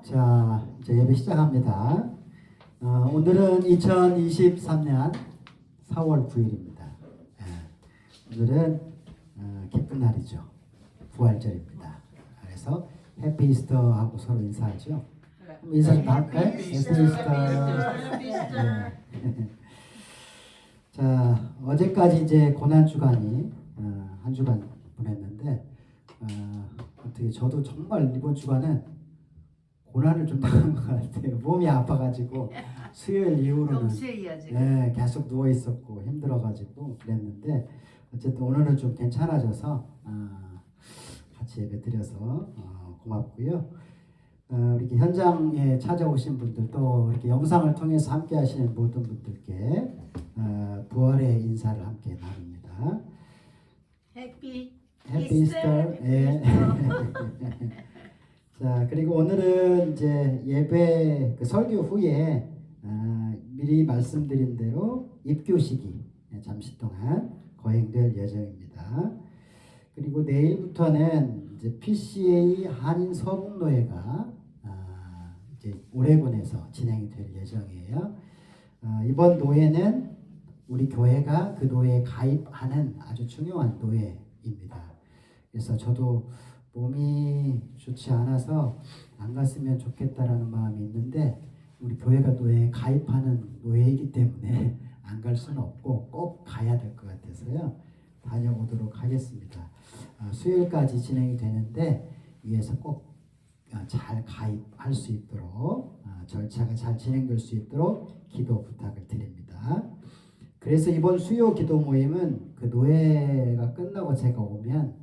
자, 이제 예배 시작합니다. 오늘은 2023년 4월 9일입니다. 오늘은 기쁜 날이죠. 부활절입니다. 그래서 해피 이스터 하고 서로 인사하죠. 인사 좀 할까요? 해피 이스터. 자, 어제까지 이제 고난 주간이 한 주간 보냈는데 어떻게 저도 정말 이번 주간은 고난을 좀 당한 것 같아요. 몸이 아파가지고 수요일 이후로는 계속 누워 있었고 힘들어가지고 그랬는데 어쨌든 오늘은 좀 괜찮아져서 같이 예배 드려서 고맙고요. 이렇게 현장에 찾아오신 분들 또 이렇게 영상을 통해서 함께 하시는 모든 분들께 부활의 인사를 함께 나눕니다. 해피 이스터. 예. 자, 그리고 오늘은 이제 예배 설교 후에 미리 말씀드린 대로 입교식이 잠시 동안 거행될 예정입니다. 그리고 내일부터는 이제 PCA 한인 서북노회가 이제 오레곤에서 진행이 될 예정이에요. 이번 노회는 우리 교회가 그 노회에 가입하는 아주 중요한 노회입니다. 그래서 저도 몸이 좋지 않아서 안 갔으면 좋겠다라는 마음이 있는데 우리 교회가 노예에 가입하는 노예이기 때문에 안 갈 수는 없고 꼭 가야 될 것 같아서요. 다녀오도록 하겠습니다. 수요일까지 진행이 되는데 위에서 꼭 잘 가입할 수 있도록 절차가 잘 진행될 수 있도록 기도 부탁을 드립니다. 그래서 이번 수요 기도 모임은 그 노예가 끝나고 제가 오면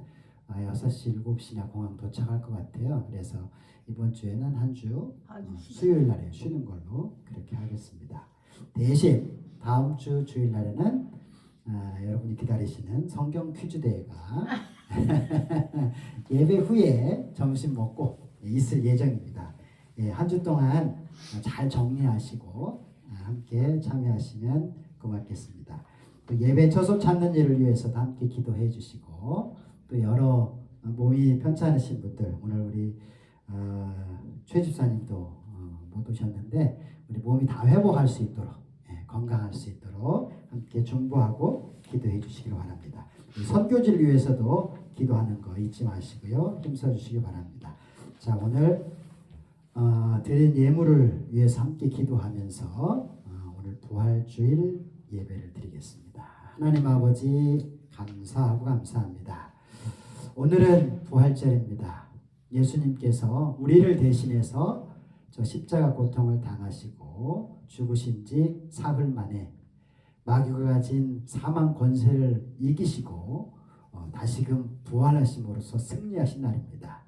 6시, 7시냐 공항 도착할 것 같아요. 그래서 이번 주에는 한 주 수요일 날에 쉬는 걸로 그렇게 하겠습니다. 대신 다음 주 주일 날에는 여러분이 기다리시는 성경 퀴즈 대회가 예배 후에 점심 먹고 있을 예정입니다. 한 주 동안 잘 정리하시고 함께 참여하시면 고맙겠습니다. 또 예배 처소 찾는 일을 위해서도 함께 기도해 주시고 또 여러 몸이 편찮으신 분들 오늘 우리 최 집사님도 못 오셨는데 우리 몸이 다 회복할 수 있도록 건강할 수 있도록 함께 중보하고 기도해 주시기 바랍니다. 선교지를 위해서도 기도하는 거 잊지 마시고요. 힘써 주시기 바랍니다. 자, 오늘 드린 예물을 위해서 함께 기도하면서 오늘 부활주일 예배를 드리겠습니다. 하나님 아버지 감사하고 감사합니다. 오늘은 부활절입니다. 예수님께서 우리를 대신해서 저 십자가 고통을 당하시고 죽으신 지 사흘 만에 마귀가 가진 사망 권세를 이기시고 다시금 부활하심으로써 승리하신 날입니다.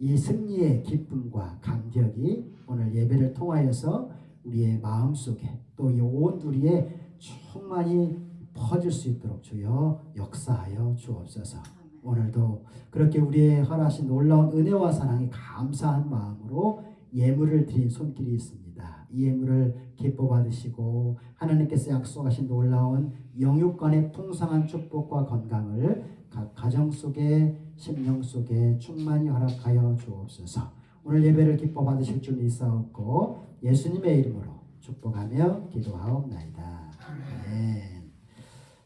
이 승리의 기쁨과 감격이 오늘 예배를 통하여서 우리의 마음속에 또 이 온 우리에 충만히 퍼질 수 있도록 주여 역사하여 주옵소서. 오늘도 그렇게 우리의 허락하신 놀라운 은혜와 사랑에 감사한 마음으로 예물을 드린 손길이 있습니다. 이 예물을 기뻐 받으시고 하나님께서 약속하신 놀라운 영육간의 풍성한 축복과 건강을 각 가정 속에 심령 속에 충만히 허락하여 주옵소서. 오늘 예배를 기뻐 받으실 줄 믿사옵고 예수님의 이름으로 축복하며 기도하옵나이다. 아멘.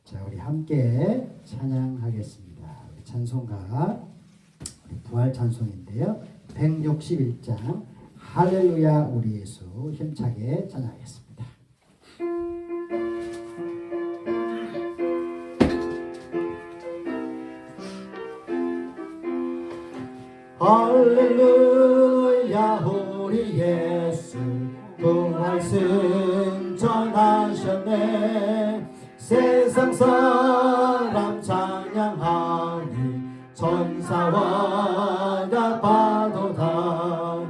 자, 우리 함께 찬양하겠습니다. 찬송가 부활 찬송인데요. 161장 할렐루야 우리 예수 힘차게 찬양하겠습니다. 할렐루야 우리 예수 부활 승천하셨네. 세상 사람 찬양하니 천사와 다 파도다.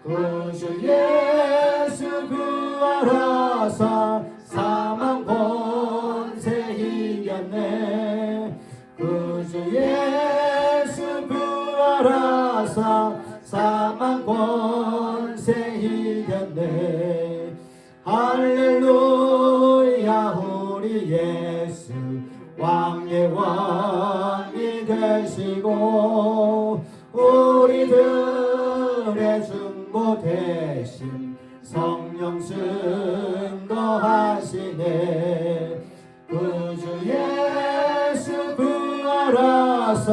구주 예수 부활하사 사망 권세 이겼네. 구주 예수 부활하사 사망 권세 이겼네. 할렐루야 우리 예수 왕의 왕이 되시고 우리들의 중보 대신 성령 증거하시네. 구주 예수 부활하사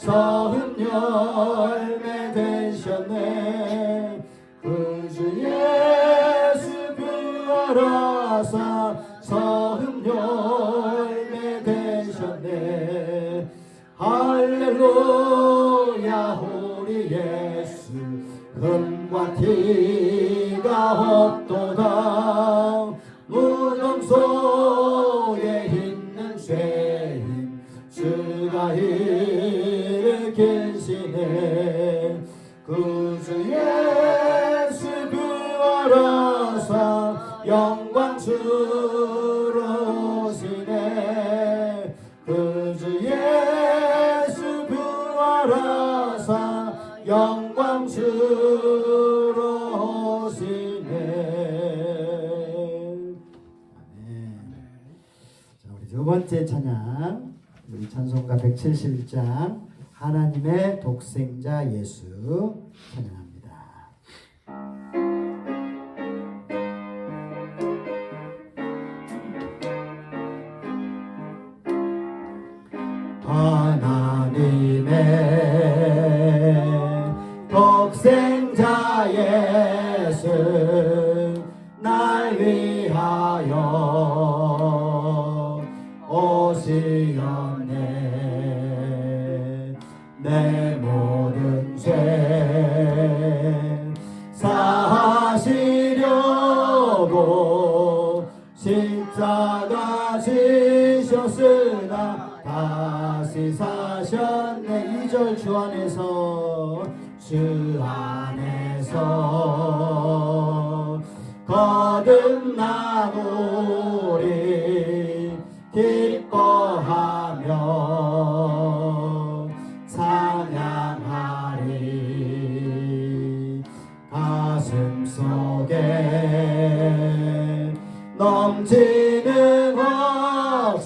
처음 열매 되셨네. 구주 예수 부활하사 처음 열매 되셨네. 할렐루야 우리 예수 흠과 티가 없도다. 무덤 속에 있는 죄인 주가 일으키시네. 구주 예수 부활하사 영광 주로 오시네. 구주 예수 부활하사 영광 주로 오시네. 아멘. 자, 우리 두 번째 찬양, 우리 찬송가 171장 하나님의 독생자 예수 찬양합니다. 하나님의 독생자 예수 날 위하여 오시었네. 내 모든 죄 사하시려고 십자가 지셨으나 다시 사셨네. 2절 주 안에서 거듭나무리 기뻐하며 찬양하리. 가슴속에 넘치는 확신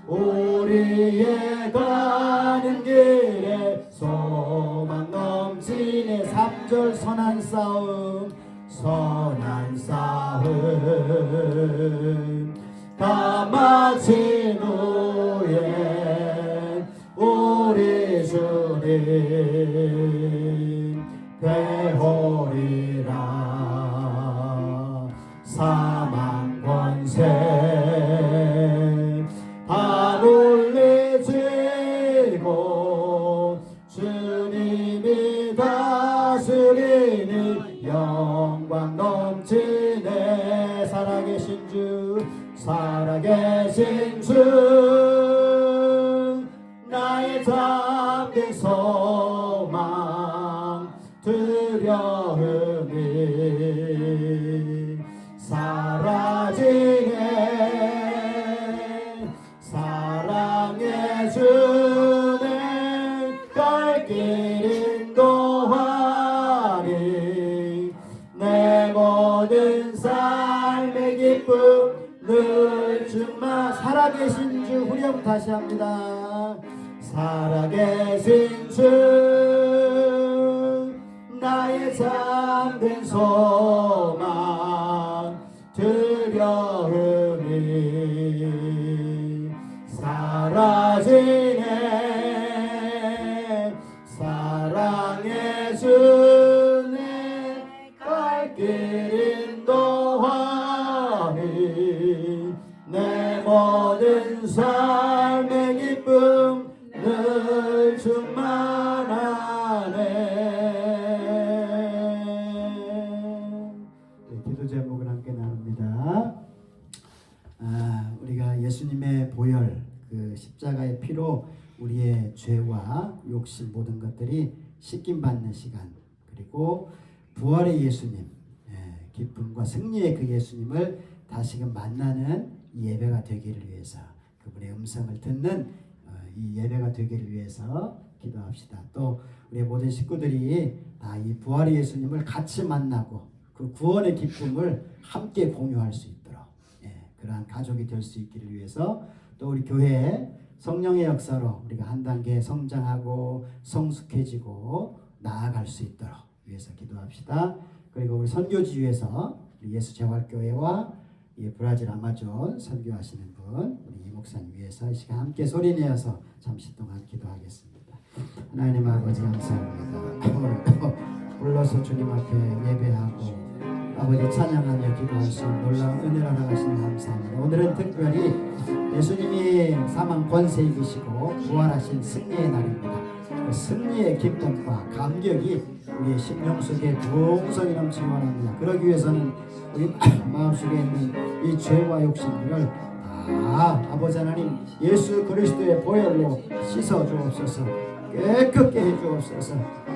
우리의 가는 길에 소망 넘치네. 3절 선한 싸움 다 마친 후에 우리 주님 되오리라. 사망 권세 다 물리치고 주님이 다스리니 영광 넘치네. 살아계신 주 나의 잠든 소망 두려움이 사라지네. 사랑의 주는 갈길 인도하니 내 모든 삶의 기쁨 늘 주만. 살아계신 주 후렴 다시 합니다. 살아계신 주 나의 잠든 소망 두려움이 사라지네. 사랑의 주내 갈길 인도하니 내 모든 삶의 기쁨 늘 충만하네. 기도 제목을 함께 나눕니다. 우리가 예수님의 보혈, 그 십자가의 피로 우리의 죄와 욕심 모든 것들이 씻김 받는 시간, 그리고 부활의 예수님, 기쁨과 승리의 그 예수님을 다시금 만나는 이 예배가 되기를 위해서, 그분의 음성을 듣는 이 예배가 되기를 위해서 기도합시다. 또 우리의 모든 식구들이 다 이 부활의 예수님을 같이 만나고 그 구원의 기쁨을 함께 공유할 수 있도록, 그러한 가족이 될 수 있기를 위해서, 또 우리 교회에 성령의 역사로 우리가 한 단계 성장하고 성숙해지고 나아갈 수 있도록 위해서 기도합시다. 그리고 우리 선교지 위해서 예수재활교회와 브라질 아마존 선교하시는 분 우리 이 목사님 위해서 이 시간 함께 소리내어서 잠시 동안 기도하겠습니다. 하나님 아버지 감사합니다. 오늘도 불러서 주님 앞에 예배하고 아버지 찬양하며 기도할 수 있는 놀라운 은혜를 허락하시니 감사합니다. 오늘은 특별히 예수님이 사망 권세 이기시고 부활하신 승리의 날입니다. 그 승리의 기쁨과 감격이 우리의 심령 속에 풍성히 넘치기 원합니다. 그러기 위해서는 우리 마음속에 있는 이 죄와 욕심들을 다 아버지 하나님 예수 그리스도의 보혈로 씻어 주옵소서. 깨끗게 해 주옵소서.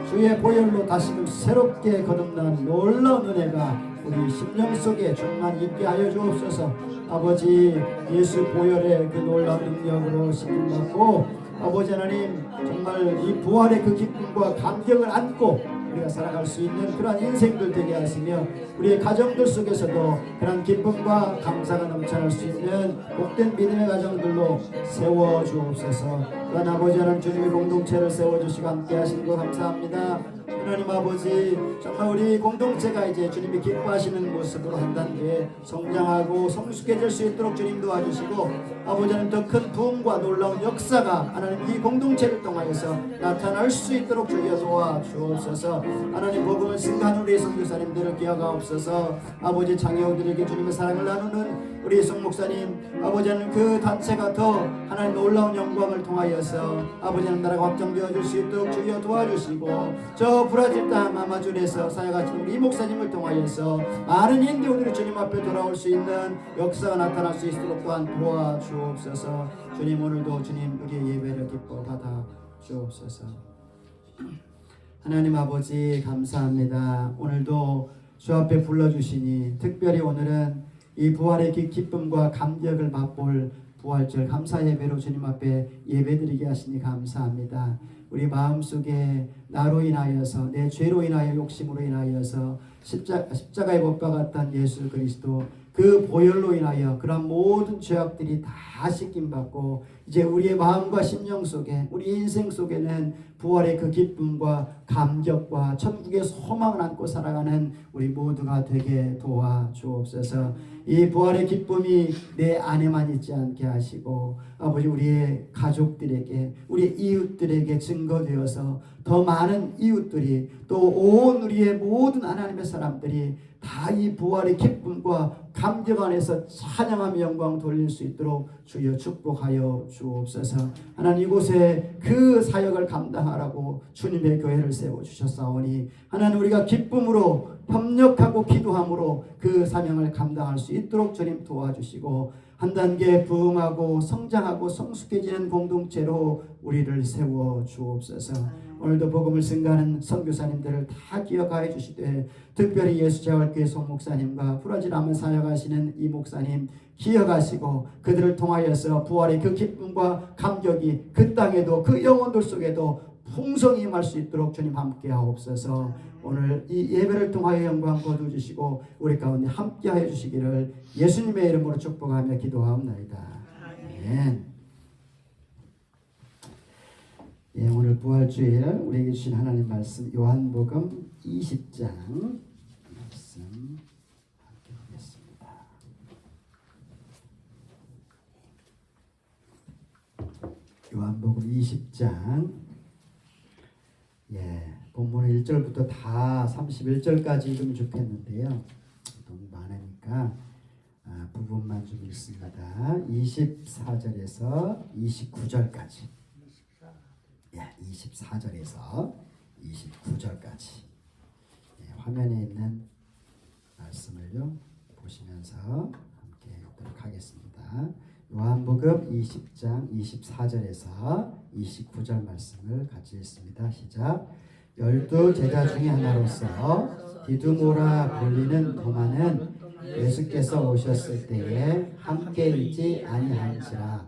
주의 보혈로 다시금 새롭게 거듭난 놀라운 은혜가 우리 심령 속에 충만 있게 하여 주옵소서. 아버지 예수 보혈의 그 놀라운 능력으로 씻김받고 아버지 하나님 정말 이 부활의 그 기쁨과 감격을 안고 우리가 살아갈 수 있는 그러한 인생들 되게 하시며 우리의 가정들 속에서도 그런 기쁨과 감사가 넘쳐날 수 있는 복된 믿음의 가정들로 세워주옵소서. 그런 아버지 하나님 주님의 공동체를 세워주시고 함께 하시는 것 감사합니다. 하나님 아버지 정말 우리 공동체가 이제 주님이 기뻐하시는 모습으로 한 단계 성장하고 성숙해질 수 있도록 주님 도와주시고 아버지 하나님 더 큰 부흥과 놀라운 역사가 하나님 이 공동체를 통하여서 나타날 수 있도록 주여 도와주옵소서. 하나님 복음을 승가하는 우리 선교사님들을 기억하옵소서. 아버지 장애우들에게 주님의 사랑을 나누는 우리 성목사님 아버지 하나님 그 단체가 더 하나님 놀라운 영광을 통하여서 아버지 하나님 나라가 확장되어 줄 수 있도록 주여 도와주시고 저 브라질 땅 아마존에서 사역하시는 우리 이 목사님을 통하여서 많은 인디오들이 주님 앞에 돌아올 수 있는 역사가 나타날 수 있도록 또한 도와주옵소서. 주님 오늘도 주님 우리의 예배를 기뻐 받아 주옵소서. 하나님 아버지 감사합니다. 오늘도 주 앞에 불러주시니 특별히 오늘은 이 부활의 기쁨과 감격을 맛볼 부활절 감사 예배로 주님 앞에 예배드리게 하시니 감사합니다. 우리 마음속에 나로 인하여서 내 죄로 인하여 욕심으로 인하여서 십자가에 못 박았던 예수 그리스도 그 보혈로 인하여 그런 모든 죄악들이 다 씻김받고 이제 우리의 마음과 심령 속에 우리 인생 속에는 부활의 그 기쁨과 감격과 천국의 소망을 안고 살아가는 우리 모두가 되게 도와주옵소서. 이 부활의 기쁨이 내 안에만 있지 않게 하시고 아버지 우리의 가족들에게 우리 이웃들에게 증거되어서 더 많은 이웃들이 또 온 우리의 모든 하나님의 사람들이 다 이 부활의 기쁨과 감격 안에서 찬양하며 영광 돌릴 수 있도록 주여 축복하여 주옵소서. 하나님 이곳에 그 사역을 감당하라고 주님의 교회를 세워주셨사오니 하나님 우리가 기쁨으로 협력하고 기도함으로 그 사명을 감당할 수 있도록 주님 도와주시고 한 단계 부흥하고 성장하고 성숙해지는 공동체로 우리를 세워 주옵소서. 오늘도 복음을 증거하는 선교사님들을 다 기억하여 주시되 특별히 예수재활교회 송목사님과 브라질 아멘 사역하시는 이 목사님 기억하시고 그들을 통하여서 부활의 그 기쁨과 감격이 그 땅에도 그 영혼들 속에도 풍성히 임할 수 있도록 주님 함께 하옵소서. 오늘 이 예배를 통하여 영광 거두주시고 우리 가운데 함께 하여 주시기를 예수님의 이름으로 축복하며 기도하옵나이다. 아멘. 예, 오늘 부활주일 우리에게 주신 하나님 말씀 요한복음 20장 말씀 함께 보겠습니다. 요한복음 20장 본문은 1절부터 다 31절까지 읽으면 좋겠는데요. 너무 많으니까 부분만 좀 읽습니다. 24절에서 29절까지 24절에서 29절까지 화면에 있는 말씀을요 보시면서 함께 읽도록 하겠습니다. 요한복음 20장 24절에서 29절 말씀을 같이 읽습니다. 시작. 12 제자 중에 하나로서 디두모라 불리는 도마는 예수께서 오셨을 때에 함께 있지 아니한지라.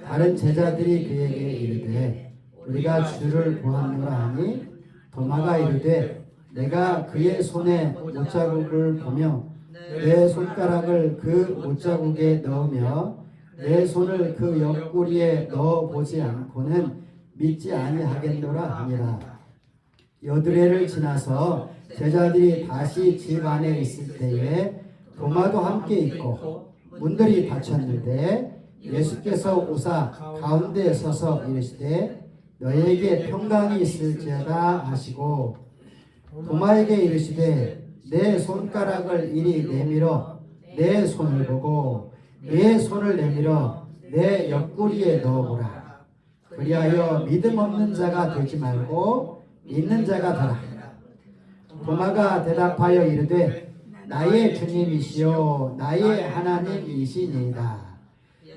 다른 제자들이 그에게 이르되 우리가 주를 보았노라 하니 도마가 이르되 내가 그의 손에 못자국을 보며 내 손가락을 그 못자국에 넣으며 내 손을 그 옆구리에 넣어보지 않고는 믿지 아니하겠노라 하니라. 여드레를 지나서 제자들이 다시 집 안에 있을 때에 도마도 함께 있고 문들이 닫혔는데 예수께서 오사 가운데에 서서 이르시되 너희에게 평강이 있을지어다 하시고 도마에게 이르시되 내 손가락을 이리 내밀어 내 손을 보고 내 손을 내밀어 내 옆구리에 넣어보라. 그리하여 믿음 없는 자가 되지 말고 믿는 자가 되라. 도마가 대답하여 이르되 나의 주님이시요 나의 하나님이시니이다.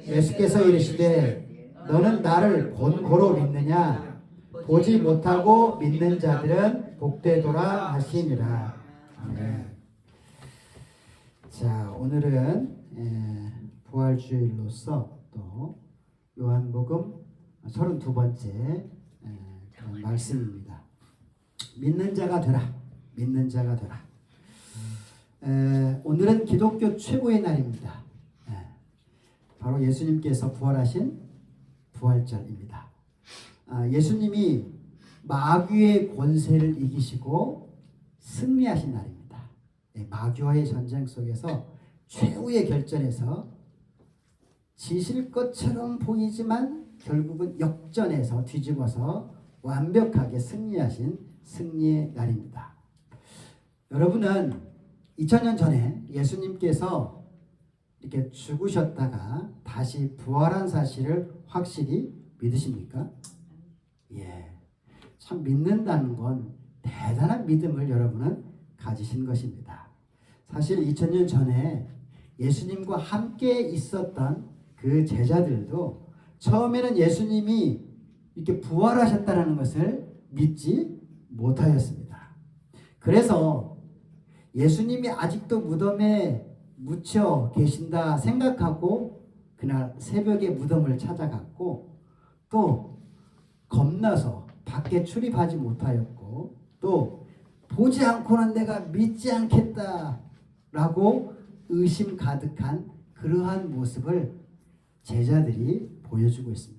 예수께서 이르시되 너는 나를 본고로 믿느냐? 보지 못하고 믿는 자들은 복되도라 하시니라. 아멘. 자, 오늘은 부활주일로서 또 요한복음 32번째 그런 말씀입니다. 믿는 자가 되라. 믿는 자가 되라. 오늘은 기독교 최고의 날입니다. 바로 예수님께서 부활하신 부활절입니다. 예수님이 마귀의 권세를 이기시고 승리하신 날입니다. 마귀와의 전쟁 속에서 최후의 결전에서 지실 것처럼 보이지만 결국은 역전해서 뒤집어서 완벽하게 승리하신 승리의 날입니다. 여러분은 2000년 전에 예수님께서 이렇게 죽으셨다가 다시 부활한 사실을 확실히 믿으십니까? 예. 참 믿는다는 건 대단한 믿음을 여러분은 가지신 것입니다. 사실 2000년 전에 예수님과 함께 있었던 그 제자들도 처음에는 예수님이 이렇게 부활하셨다는 것을 믿지 못하였습니다. 그래서 예수님이 아직도 무덤에 묻혀 계신다 생각하고 그날 새벽에 무덤을 찾아갔고 또 겁나서 밖에 출입하지 못하였고 또 보지 않고는 내가 믿지 않겠다라고 의심 가득한 그러한 모습을 제자들이 보여주고 있습니다.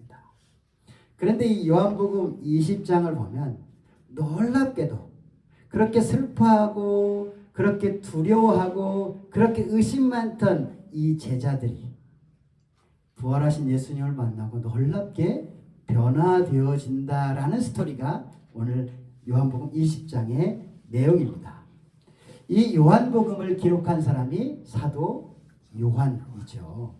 그런데 이 요한복음 20장을 보면 놀랍게도 그렇게 슬퍼하고 그렇게 두려워하고 그렇게 의심 많던 이 제자들이 부활하신 예수님을 만나고 놀랍게 변화되어진다라는 스토리가 오늘 요한복음 20장의 내용입니다. 이 요한복음을 기록한 사람이 사도 요한이죠.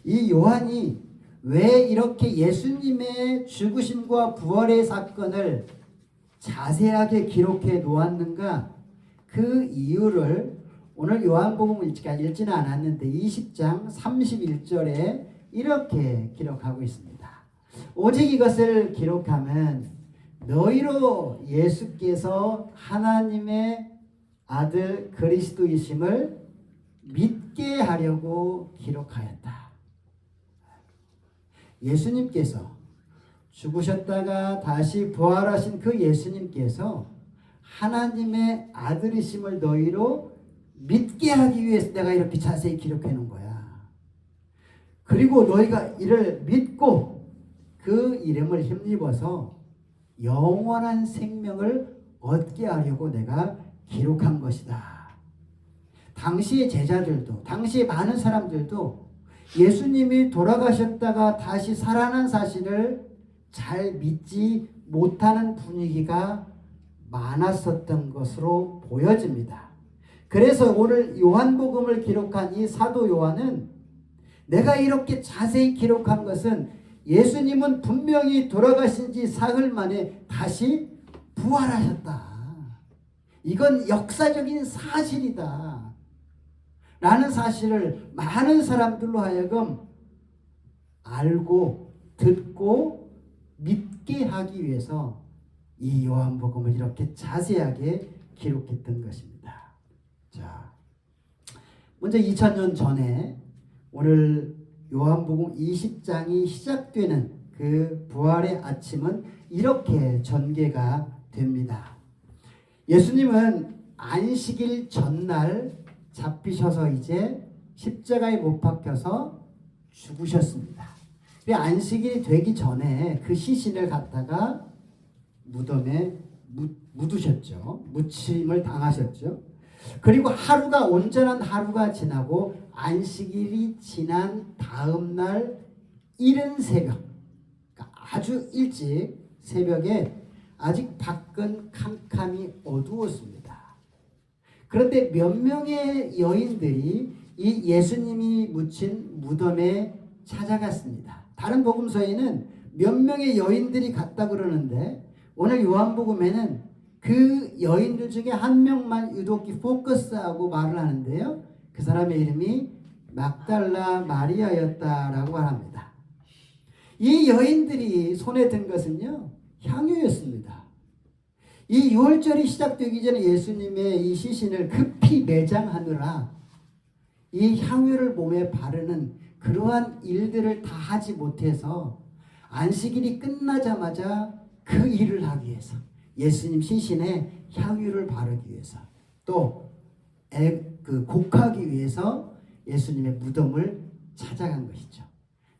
이 요한이 왜 이렇게 예수님의 죽으심과 부활의 사건을 자세하게 기록해 놓았는가? 그 이유를 오늘 요한복음을 읽지는 않았는데 20장 31절에 이렇게 기록하고 있습니다. 오직 이것을 기록하면 너희로 예수께서 하나님의 아들 그리스도이심을 믿게 하려고 기록하였다. 예수님께서 죽으셨다가 다시 부활하신 그 예수님께서 하나님의 아들이심을 너희로 믿게 하기 위해서 내가 이렇게 자세히 기록해 놓은 거야. 그리고 너희가 이를 믿고 그 이름을 힘입어서 영원한 생명을 얻게 하려고 내가 기록한 것이다. 당시의 제자들도, 당시의 많은 사람들도 예수님이 돌아가셨다가 다시 살아난 사실을 잘 믿지 못하는 분위기가 많았었던 것으로 보여집니다. 그래서 오늘 요한복음을 기록한 이 사도 요한은 내가 이렇게 자세히 기록한 것은 예수님은 분명히 돌아가신 지 사흘 만에 다시 부활하셨다. 이건 역사적인 사실이다. 라는 사실을 많은 사람들로 하여금 알고 듣고 믿게 하기 위해서 이 요한복음을 이렇게 자세하게 기록했던 것입니다. 자, 먼저 2000년 전에 오늘 요한복음 20장이 시작되는 그 부활의 아침은 이렇게 전개가 됩니다. 예수님은 안식일 전날 잡히셔서 이제 십자가에 못 박혀서 죽으셨습니다. 안식일이 되기 전에 그 시신을 갖다가 무덤에 묻으셨죠. 무침을 당하셨죠. 그리고 하루가 온전한 하루가 지나고 안식일이 지난 다음 날 이른 새벽, 그러니까 아주 일찍 새벽에 아직 밖은 캄캄이 어두웠습니다. 그런데 몇 명의 여인들이 이 예수님이 묻힌 무덤에 찾아갔습니다. 다른 복음서에는 몇 명의 여인들이 갔다 그러는데 오늘 요한복음에는 그 여인들 중에 한 명만 유독히 포커스하고 말을 하는데요. 그 사람의 이름이 막달라 마리아였다라고 말합니다. 이 여인들이 손에 든 것은요, 향유였습니다. 이 유월절이 시작되기 전에 예수님의 이 시신을 급히 매장하느라 이 향유를 몸에 바르는 그러한 일들을 다 하지 못해서 안식일이 끝나자마자 그 일을 하기 위해서 예수님 시신에 향유를 바르기 위해서 또 곡하기 위해서 예수님의 무덤을 찾아간 것이죠.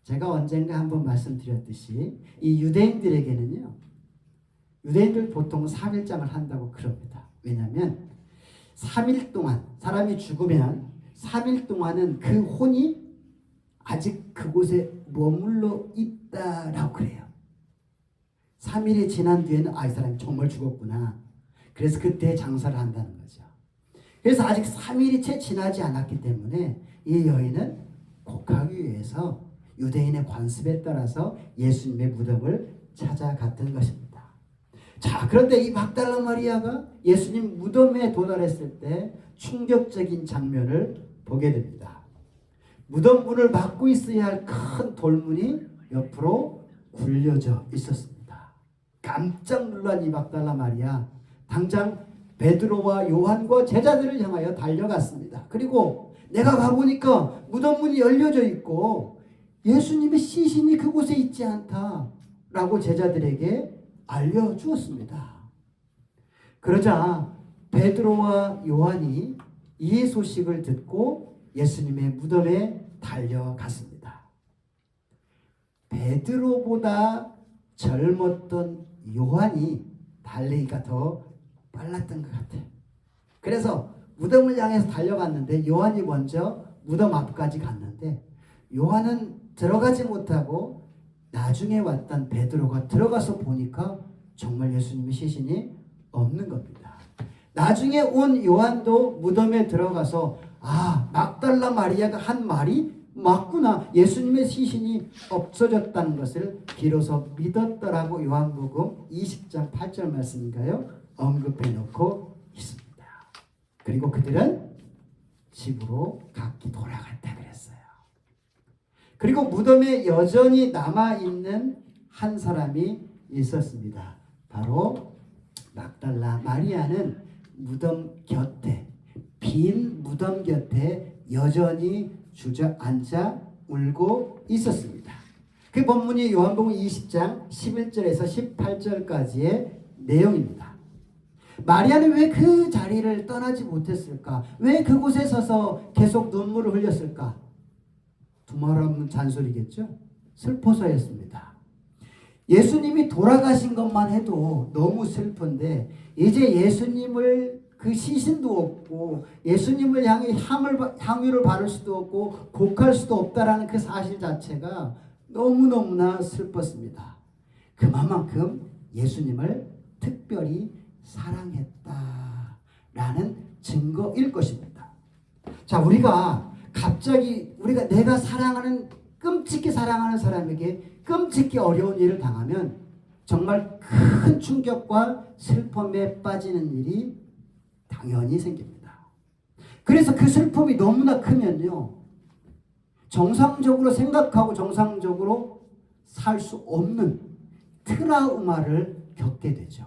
제가 언젠가 한번 말씀드렸듯이 이 유대인들에게는요, 유대인들 보통 3일장을 한다고 그럽니다. 왜냐하면 3일 동안 사람이 죽으면 3일 동안은 그 혼이 아직 그곳에 머물러 있다라고 그래요. 3일이 지난 뒤에는 이 사람이 정말 죽었구나. 그래서 그때 장사를 한다는 거죠. 그래서 아직 3일이 채 지나지 않았기 때문에 이 여인은 곡하기 위해서 유대인의 관습에 따라서 예수님의 무덤을 찾아갔던 것입니다. 자, 그런데 이 막달라 마리아가 예수님 무덤에 도달했을 때 충격적인 장면을 보게 됩니다. 무덤 문을 막고 있어야 할 큰 돌문이 옆으로 굴려져 있었습니다. 깜짝 놀란 이 막달라 마리아, 당장 베드로와 요한과 제자들을 향하여 달려갔습니다. 그리고 내가 가보니까 무덤 문이 열려져 있고 예수님의 시신이 그곳에 있지 않다라고 제자들에게 알려주었습니다. 그러자 베드로와 요한이 이 소식을 듣고 예수님의 무덤에 달려갔습니다. 베드로보다 젊었던 요한이 달리기가 더 빨랐던 것 같아요. 그래서 무덤을 향해서 달려갔는데 요한이 먼저 무덤 앞까지 갔는데 요한은 들어가지 못하고 나중에 왔던 베드로가 들어가서 보니까 정말 예수님의 시신이 없는 겁니다. 나중에 온 요한도 무덤에 들어가서 막달라 마리아가 한 말이 맞구나. 예수님의 시신이 없어졌다는 것을 비로소 믿었더라고 요한복음 20장 8절 말씀인가요? 언급해 놓고 있습니다. 그리고 그들은 집으로 각기 돌아갔다 그랬어요. 그리고 무덤에 여전히 남아있는 한 사람이 있었습니다. 바로 막달라 마리아는 무덤 곁에, 빈 무덤 곁에 여전히 주저앉아 울고 있었습니다. 그 본문이 요한복음 20장 11절에서 18절까지의 내용입니다. 마리아는 왜 그 자리를 떠나지 못했을까? 왜 그곳에 서서 계속 눈물을 흘렸을까? 두말 없는 잔소리겠죠? 슬퍼서였습니다. 예수님이 돌아가신 것만 해도 너무 슬픈데 이제 예수님을 그 시신도 없고 예수님을 향해 향유를 바를 수도 없고 곡할 수도 없다라는 그 사실 자체가 너무너무나 슬펐습니다. 그만큼 예수님을 특별히 사랑했다라는 증거일 것입니다. 자, 우리가 내가 끔찍히 사랑하는 사람에게 끔찍히 어려운 일을 당하면 정말 큰 충격과 슬픔에 빠지는 일이 당연히 생깁니다. 그래서 그 슬픔이 너무나 크면요, 정상적으로 생각하고 정상적으로 살 수 없는 트라우마를 겪게 되죠.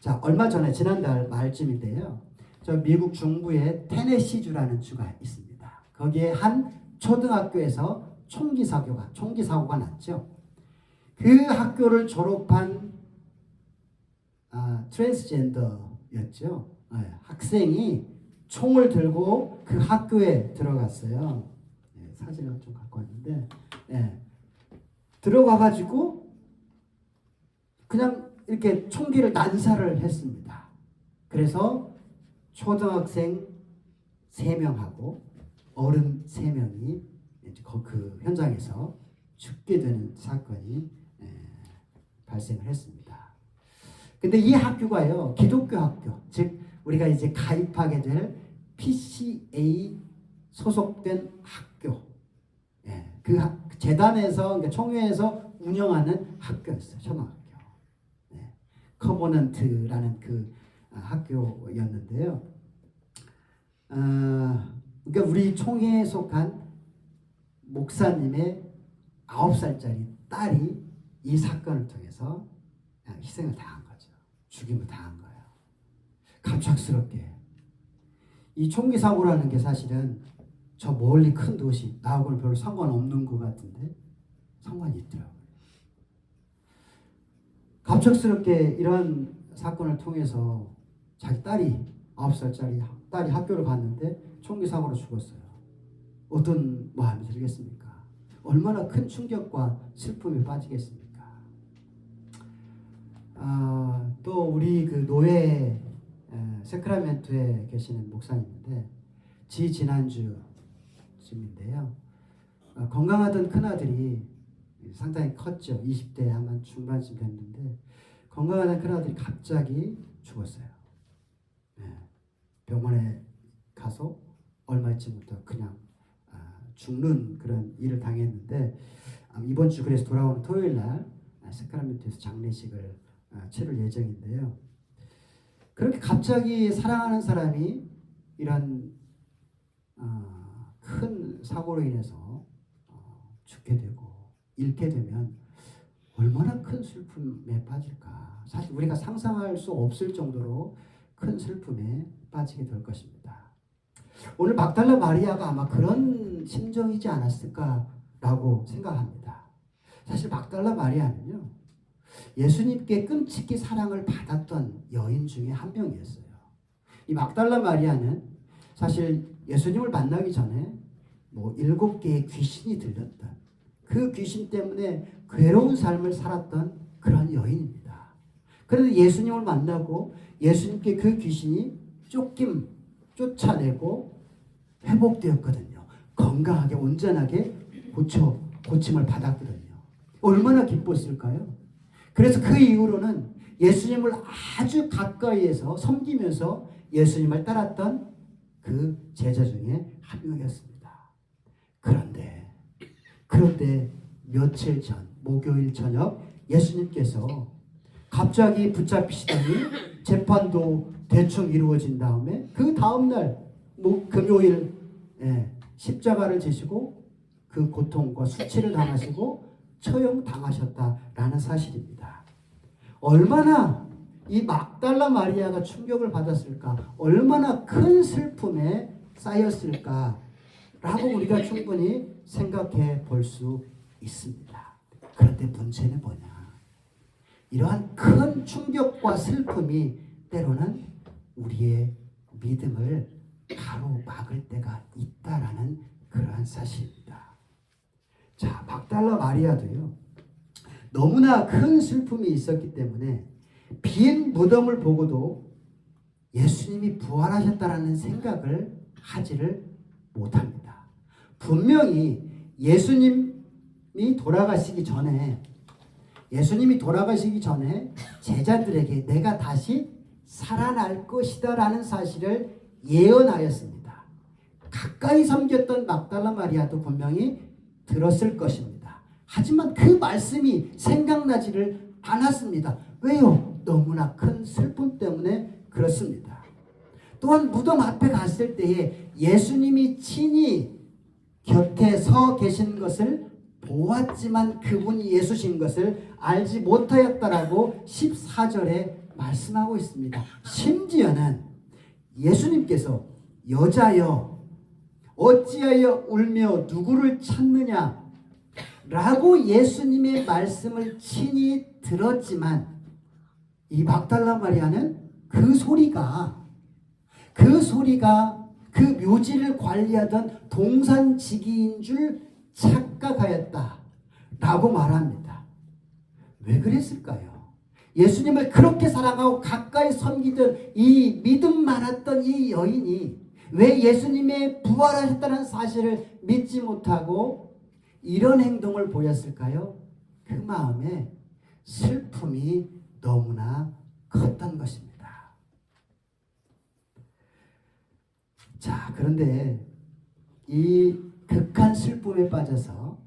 자, 얼마 전에 지난달 말쯤인데요, 저 미국 중부에 테네시주라는 주가 있습니다. 거기에 한 초등학교에서 총기 사고가 났죠. 그 학교를 졸업한 트랜스젠더였죠. 학생이 총을 들고 그 학교에 들어갔어요. 사진을 좀 갖고 왔는데 들어가가지고 그냥 이렇게 총기를 난사를 했습니다. 그래서 초등학생 3명하고 어른 3명이 그 현장에서 죽게 되는 사건이 발생을 했습니다. 근데 이 학교가요, 기독교 학교, 즉 우리가 이제 가입하게 될 PCA 소속된 학교, 그 재단에서, 그러니까 총회에서 운영하는 학교였어요. 초등학교. 커버넌트라는 그 학교였는데요. 그러니까 우리 총회에 속한 목사님의 9살짜리 딸이 이 사건을 통해서 희생을 당한 거죠. 죽임을 당한 거예요. 갑작스럽게. 이 총기 사고라는 게 사실은 저 멀리 큰 도시, 나하고는 별로 상관없는 것 같은데 상관이 있더라고요. 갑작스럽게 이런 사건을 통해서 자기 딸이 9살짜리 딸이 학교를 갔는데 총기 사고로 죽었어요. 어떤 마음이 들겠습니까? 얼마나 큰 충격과 슬픔에 빠지겠습니까? 또 우리 그 노예 세크라멘토에 계시는 목사님인데 지난주쯤인데요. 건강하던 큰아들이 상당히 컸죠. 20대 아마 중반쯤 됐는데 건강하던 큰아들이 갑자기 죽었어요. 병원에 가서 얼마 있지부터 그냥 죽는 그런 일을 당했는데 이번 주 그래서 돌아오는 토요일 날 세크라멘토에서 장례식을 치를 예정인데요. 그렇게 갑자기 사랑하는 사람이 이런 큰 사고로 인해서 죽게 되고 잃게 되면 얼마나 큰 슬픔에 빠질까. 사실 우리가 상상할 수 없을 정도로 큰 슬픔에 빠지게 될 것입니다. 오늘 막달라 마리아가 아마 그런 심정이지 않았을까라고 생각합니다. 사실 막달라 마리아는요, 예수님께 끔찍히 사랑을 받았던 여인 중에 한 명이었어요. 이 막달라 마리아는 사실 예수님을 만나기 전에 7개의 귀신이 들렸던, 그 귀신 때문에 괴로운 삶을 살았던 그런 여인입니다. 그런데 예수님을 만나고 예수님께 그 귀신이 쫓아내고 회복되었거든요. 건강하게 온전하게 고침을 받았거든요. 얼마나 기뻤을까요? 그래서 그 이후로는 예수님을 아주 가까이에서 섬기면서 예수님을 따랐던 그 제자 중에 한 명이었습니다. 그런데 며칠 전 목요일 저녁 예수님께서 갑자기 붙잡히시더니 재판도 대충 이루어진 다음에 그 다음날 금요일 십자가를 지시고 그 고통과 수치를 당하시고 처형당하셨다라는 사실입니다. 얼마나 이 막달라 마리아가 충격을 받았을까, 얼마나 큰 슬픔에 쌓였을까라고 우리가 충분히 생각해 볼 수 있습니다. 그런데 문제는 뭐냐? 이러한 큰 충격과 슬픔이 때로는 우리의 믿음을 가로막을 때가 있다라는 그러한 사실입니다. 자, 막달라 마리아도요, 너무나 큰 슬픔이 있었기 때문에 빈 무덤을 보고도 예수님이 부활하셨다라는 생각을 하지를 못합니다. 분명히 예수님이 돌아가시기 전에 제자들에게 내가 다시 살아날 것이다 라는 사실을 예언하였습니다. 가까이 섬겼던 막달라 마리아도 분명히 들었을 것입니다. 하지만 그 말씀이 생각나지를 않았습니다. 왜요? 너무나 큰 슬픔 때문에 그렇습니다. 또한 무덤 앞에 갔을 때에 예수님이 친히 곁에 서 계신 것을 보았지만 그분이 예수신 것을 알지 못하였다라고 14절에 말씀하고 있습니다. 심지어는 예수님께서 여자여 어찌하여 울며 누구를 찾느냐 라고 예수님의 말씀을 친히 들었지만 이 막달라 마리아는 그 소리가 그 묘지를 관리하던 동산지기인 줄 착각하였다 라고 말합니다. 왜 그랬을까요? 예수님을 그렇게 사랑하고 가까이 섬기던 이 믿음 많았던 이 여인이 왜 예수님의 부활하셨다는 사실을 믿지 못하고 이런 행동을 보였을까요? 그 마음에 슬픔이 너무나 컸던 것입니다. 자, 그런데 이 극한 슬픔에 빠져서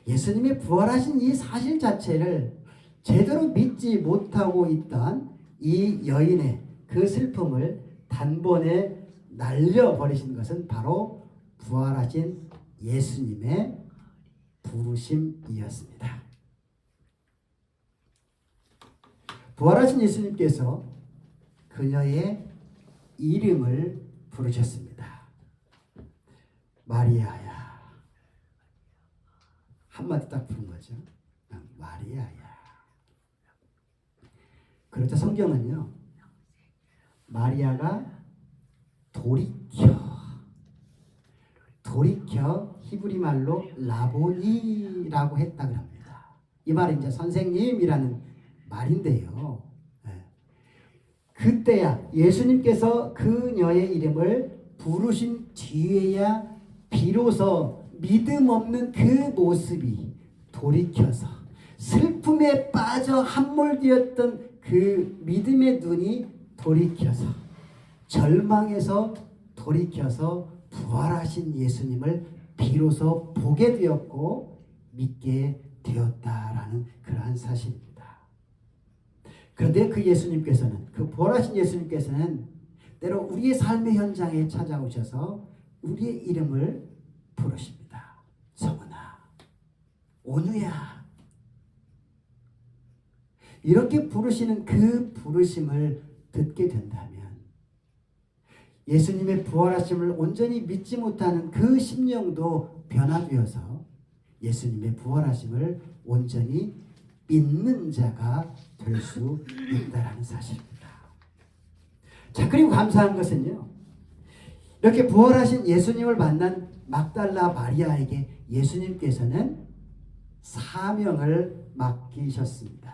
예수님의 부활하신 이 사실 자체를 제대로 믿지 못하고 있던 이 여인의 그 슬픔을 단번에 날려버리신 것은 바로 부활하신 예수님의 부르심이었습니다. 부활하신 예수님께서 그녀의 이름을 부르셨습니다. 마리아야. 한마디 딱 부른 거죠. 마리아야. 그렇죠. 성경은요, 마리아가 돌이켜 히브리 말로 라보니라고 했다고 합니다. 이 말은 이제 선생님이라는 말인데요. 그때야 예수님께서 그녀의 이름을 부르신 뒤에야 비로소 믿음 없는 그 모습이 돌이켜서 슬픔에 빠져 함몰되었던 그 믿음의 눈이 돌이켜서 절망에서 돌이켜서 부활하신 예수님을 비로소 보게 되었고 믿게 되었다라는 그러한 사실입니다. 그런데 그 예수님께서는, 그 부활하신 예수님께서는 때로 우리의 삶의 현장에 찾아오셔서 우리의 이름을 부르십니다. 성은아, 온우야. 이렇게 부르시는 그 부르심을 듣게 된다면 예수님의 부활하심을 온전히 믿지 못하는 그 심령도 변화되어서 예수님의 부활하심을 온전히 믿는 자가 될 수 있다는 사실입니다. 자, 그리고 감사한 것은요, 이렇게 부활하신 예수님을 만난 막달라 마리아에게 예수님께서는 사명을 맡기셨습니다.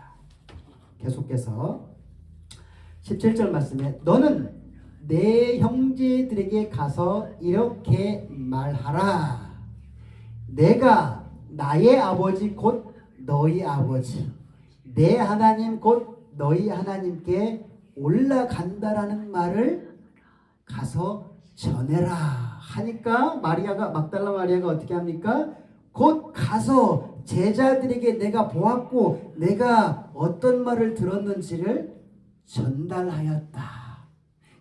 계속해서 17절 말씀에 너는 내 형제들에게 가서 이렇게 말하라. 내가 나의 아버지 곧 너희 아버지, 내 하나님 곧 너희 하나님께 올라간다라는 말을 가서 전해라 하니까 막달라 마리아가 어떻게 합니까? 곧 가서 제자들에게 내가 보았고 내가 어떤 말을 들었는지를 전달하였다.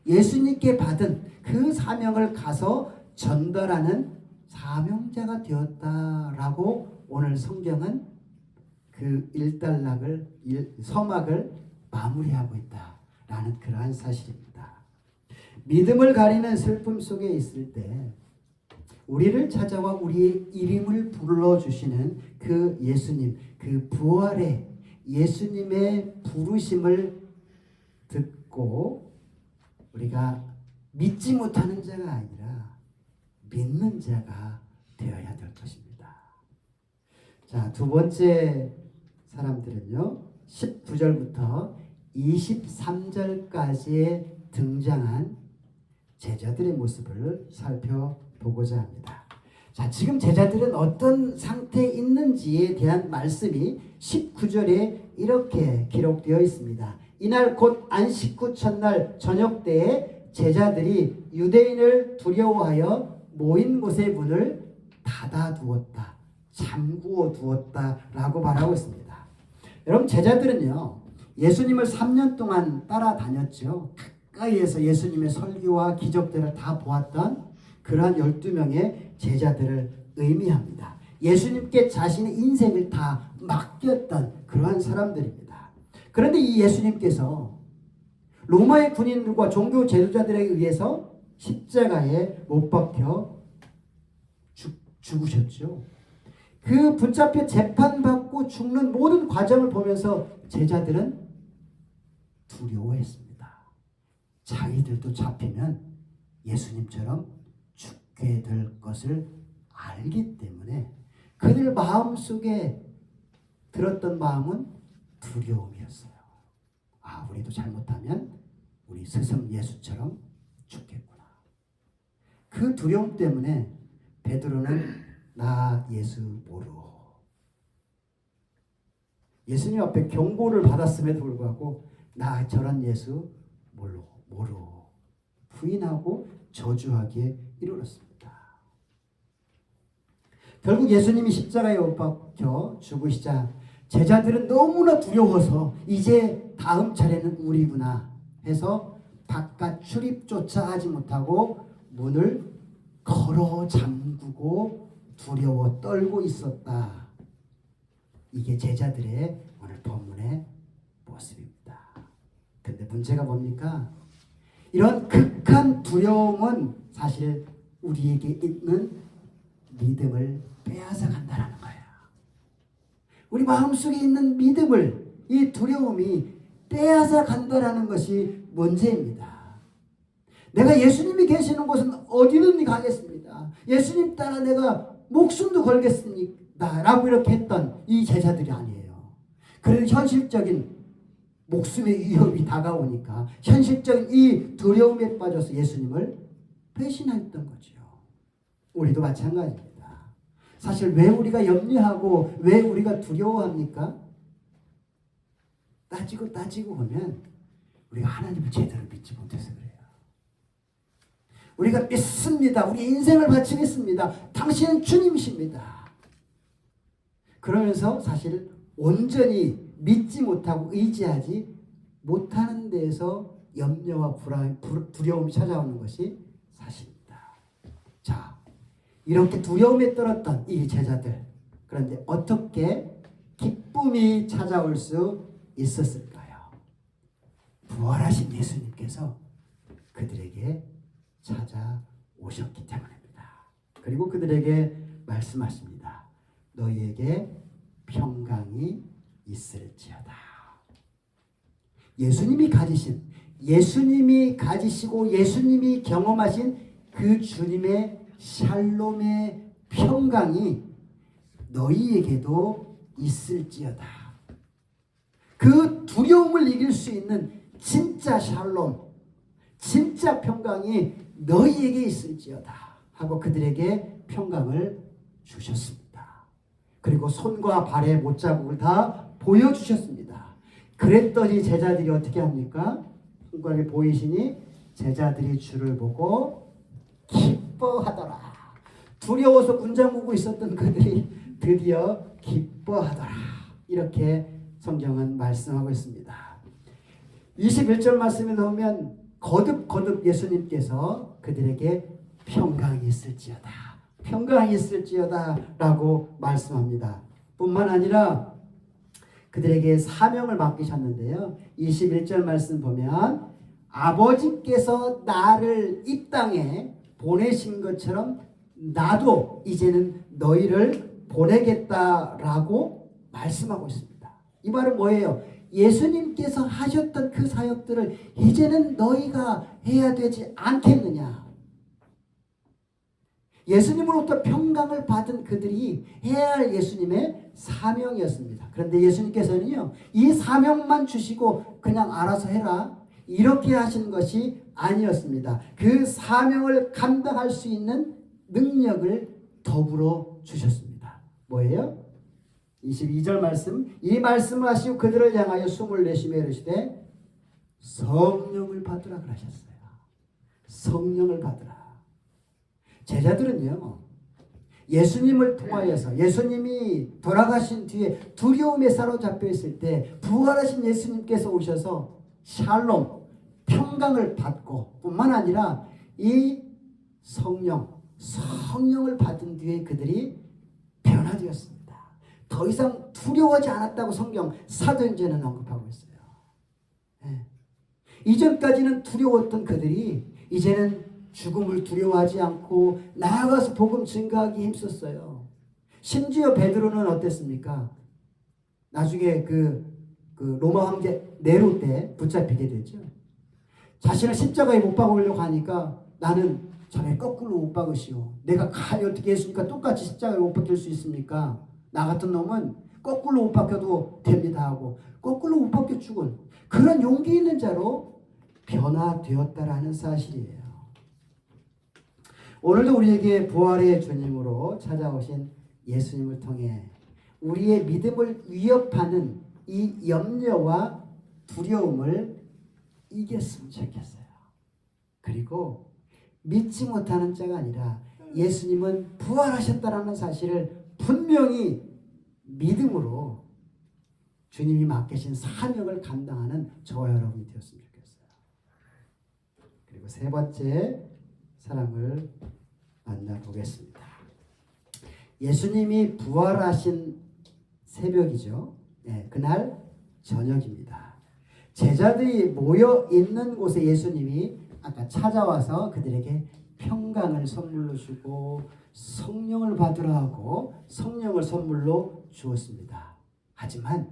예수님께 받은 그 사명을 가서 전달하는 사명자가 되었다라고 오늘 성경은 그 서막을 마무리하고 있다라는 그러한 사실입니다. 믿음을 가리는 슬픔 속에 있을 때 우리를 찾아와 우리의 이름을 불러주시는 그 예수님, 그 부활의 예수님의 부르심을 듣고 우리가 믿지 못하는 자가 아니라 믿는 자가 되어야 될 것입니다. 자, 두 번째 사람들은요, 19절부터 23절까지에 등장한 제자들의 모습을 살펴보고자 합니다. 자, 지금 제자들은 어떤 상태에 있는지에 대한 말씀이 19절에 이렇게 기록되어 있습니다. 이날 곧 안식 후 첫날 저녁 때에 제자들이 유대인을 두려워하여 모인 곳의 문을 닫아두었다. 잠구어 두었다라고 말하고 있습니다. 여러분, 제자들은요, 예수님을 3년 동안 따라다녔죠. 가까이에서 예수님의 설교와 기적들을 다 보았던 그러한 12명의 제자들을 의미합니다. 예수님께 자신의 인생을 다 맡겼던 그러한 사람들입니다. 그런데 이 예수님께서 로마의 군인들과 종교 지도자들에 의해서 십자가에 못 박혀 죽으셨죠. 그 붙잡혀 재판받고 죽는 모든 과정을 보면서 제자들은 두려워했습니다. 자기들도 잡히면 예수님처럼 죽게 될 것을 알기 때문에 그들 마음속에 들었던 마음은 두려움이었어요. 우리도 잘못하면 우리 스승 예수처럼 죽겠구나. 그 두려움 때문에 베드로는 나 예수 모르오. 예수님 앞에 경고를 받았음에도 불구하고 나 저런 예수 모르오. 부인하고 저주하기에 이르렀습니다. 결국 예수님이 십자가에 못 박혀 죽으시자 제자들은 너무나 두려워서 이제 다음 차례는 우리구나 해서 바깥 출입조차 하지 못하고 문을 걸어 잠그고 두려워 떨고 있었다. 이게 제자들의 오늘 본문의 모습입니다. 근데 문제가 뭡니까? 이런 극한 두려움은 사실 우리에게 있는 믿음을 빼앗아 간다는 거예요. 우리 마음속에 있는 믿음을 이 두려움이 빼앗아 간다는 것이 문제입니다. 내가 예수님이 계시는 곳은 어디든지 가겠습니다. 예수님 따라 내가 목숨도 걸겠습니다. 라고 이렇게 했던 이 제자들이 아니에요. 그래도 현실적인 목숨의 위협이 다가오니까 현실적인 이 두려움에 빠져서 예수님을 배신했던 거죠. 우리도 마찬가지입니다. 사실 왜 우리가 염려하고 왜 우리가 두려워합니까? 따지고 보면 우리가 하나님을 제대로 믿지 못해서 그래요. 우리가 믿습니다. 우리 인생을 바치겠습니다. 당신은 주님이십니다. 그러면서 사실 온전히 믿지 못하고 의지하지 못하는 데에서 염려와 두려움이 찾아오는 것이 사실입니다. 자, 이렇게 두려움에 떨었던 이 제자들, 그런데 어떻게 기쁨이 찾아올 수 있었을까요? 부활하신 예수님께서 그들에게 찾아오셨기 때문입니다. 그리고 그들에게 말씀하십니다. 너희에게 평강이 있을지어다. 예수님이 가지시고 예수님이 경험하신 그 주님의 샬롬의 평강이 너희에게도 있을지어다. 그 두려움을 이길 수 있는 진짜 샬롬, 진짜 평강이 너희에게 있을지어다 하고 그들에게 평강을 주셨습니다. 그리고 손과 발의 못자국을 다 보여주셨습니다. 그랬더니 제자들이 어떻게 합니까? 손가락에 보이시니 제자들이 주를 보고 기뻐하더라. 두려워서 군장구고 있었던 그들이 드디어 기뻐하더라. 이렇게 성경은 말씀하고 있습니다. 21절 말씀에 나오면 거듭 예수님께서 그들에게 평강이 있을지어다. 평강이 있을지어다 라고 말씀합니다. 뿐만 아니라 그들에게 사명을 맡기셨는데요. 21절 말씀 보면 아버지께서 나를 이 땅에 보내신 것처럼 나도 이제는 너희를 보내겠다라고 말씀하고 있습니다. 이 말은 뭐예요? 예수님께서 하셨던 그 사역들을 이제는 너희가 해야 되지 않겠느냐. 예수님으로부터 평강을 받은 그들이 해야 할 예수님의 사명이었습니다. 그런데 예수님께서는요, 이 사명만 주시고 그냥 알아서 해라 이렇게 하신 것이 아니었습니다. 그 사명을 감당할 수 있는 능력을 더불어 주셨습니다. 뭐예요? 22절 말씀, 이 말씀을 하시고 그들을 향하여 숨을 내쉬며 이르시되 성령을 받으라 그러셨어요. 성령을 받으라. 제자들은요, 예수님을 통하여서 예수님이 돌아가신 뒤에 두려움에 사로잡혀 있을 때 부활하신 예수님께서 오셔서 샬롬, 평강을 받고 뿐만 아니라 이 성령을 받은 뒤에 그들이 변화되었습니다. 더 이상 두려워하지 않았다고 성경 사도행전은 언급하고 있어요. 네. 이전까지는 두려웠던 그들이 이제는 죽음을 두려워하지 않고 나아가서 복음 증거하기 힘썼어요. 심지어 베드로는 어땠습니까? 나중에 그 로마 황제 네로 때 붙잡히게 되죠. 자신을 십자가에 못 박으려고 하니까 나는 자네 거꾸로 못 박으시오. 내가 감히 어떻게 했습니까? 똑같이 십자가에 못 박힐 수 있습니까? 나 같은 놈은 거꾸로 못 바뀌어도 됩니다 하고 거꾸로 못 바뀌어 죽은 그런 용기 있는 자로 변화되었다라는 사실이에요. 오늘도 우리에게 부활의 주님으로 찾아오신 예수님을 통해 우리의 믿음을 위협하는 이 염려와 두려움을 이겼으면 좋겠어요. 그리고 믿지 못하는 자가 아니라 예수님은 부활하셨다라는 사실을 분명히 믿음으로 주님이 맡기신 사명을 감당하는 저와 여러분이 되었으면 좋겠어요. 그리고 세 번째 사람을 만나보겠습니다. 예수님이 부활하신 새벽이죠. 네, 그날 저녁입니다. 제자들이 모여 있는 곳에 예수님이 아까 찾아와서 그들에게 평강을 선물로 주고 성령을 받으라 하고 성령을 선물로 주었습니다. 하지만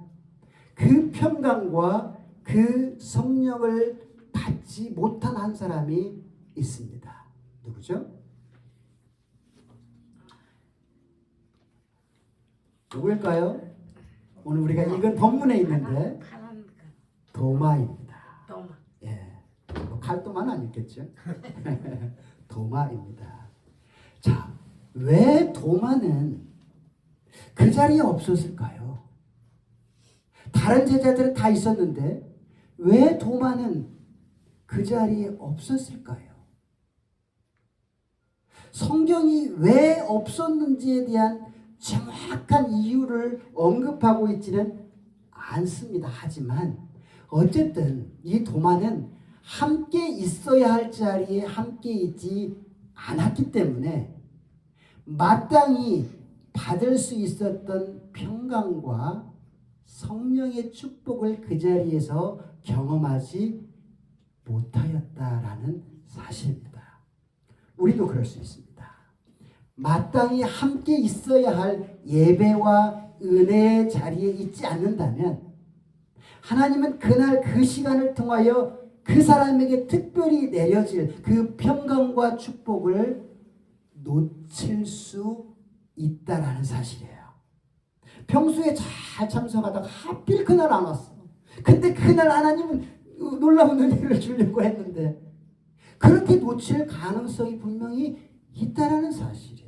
그 평강과 그 성령을 받지 못한 한 사람이 있습니다. 누구죠? 누구일까요? 오늘 우리가 읽은 본문에 있는데 도마입니다. 예, 칼도마는 아니겠죠? 도마입니다. 자, 왜 도마는 그 자리에 없었을까요? 다른 제자들은 다 있었는데 왜 도마는 그 자리에 없었을까요? 성경이 왜 없었는지에 대한 정확한 이유를 언급하고 있지는 않습니다. 하지만 어쨌든 이 도마는 함께 있어야 할 자리에 함께 있지 않았기 때문에 마땅히 받을 수 있었던 평강과 성령의 축복을 그 자리에서 경험하지 못하였다라는 사실입니다. 우리도 그럴 수 있습니다. 마땅히 함께 있어야 할 예배와 은혜의 자리에 있지 않는다면 하나님은 그날 그 시간을 통하여 그 사람에게 특별히 내려질 그 평강과 축복을 놓칠 수 있다라는 사실이에요. 평소에 잘 참석하다가 하필 그날 안 왔어. 근데 그날 하나님은 놀라운 은혜를 주려고 했는데 그렇게 놓칠 가능성이 분명히 있다라는 사실이에요.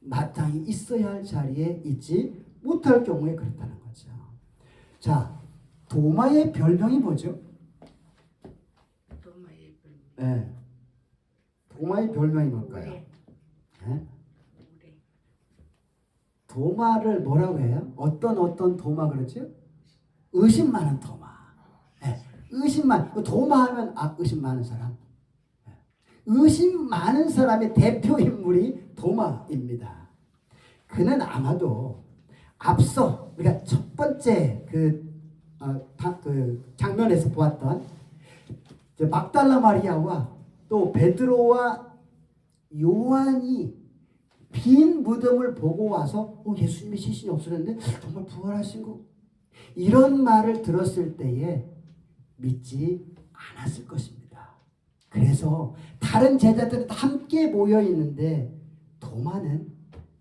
마땅히 있어야 할 자리에 있지 못할 경우에 그렇다는 거죠. 자, 도마의 별명이 뭐죠? 도마의 별명. 네. 도마의 별명이 뭘까요? 네? 도마를 뭐라고 해요? 어떤 도마 그러죠? 의심 많은 도마. 네. 도마하면 의심 많은 사람. 네. 의심 많은 사람의 대표 인물이 도마입니다. 그는 아마도 앞서 우리가 첫 번째 그 장면에서 보았던 막달라 마리아와 또 베드로와 요한이 빈 무덤을 보고 와서 예수님의 시신이 없어졌는데 정말 부활하신 거 이런 말을 들었을 때에 믿지 않았을 것입니다. 그래서 다른 제자들은 함께 모여 있는데 도마는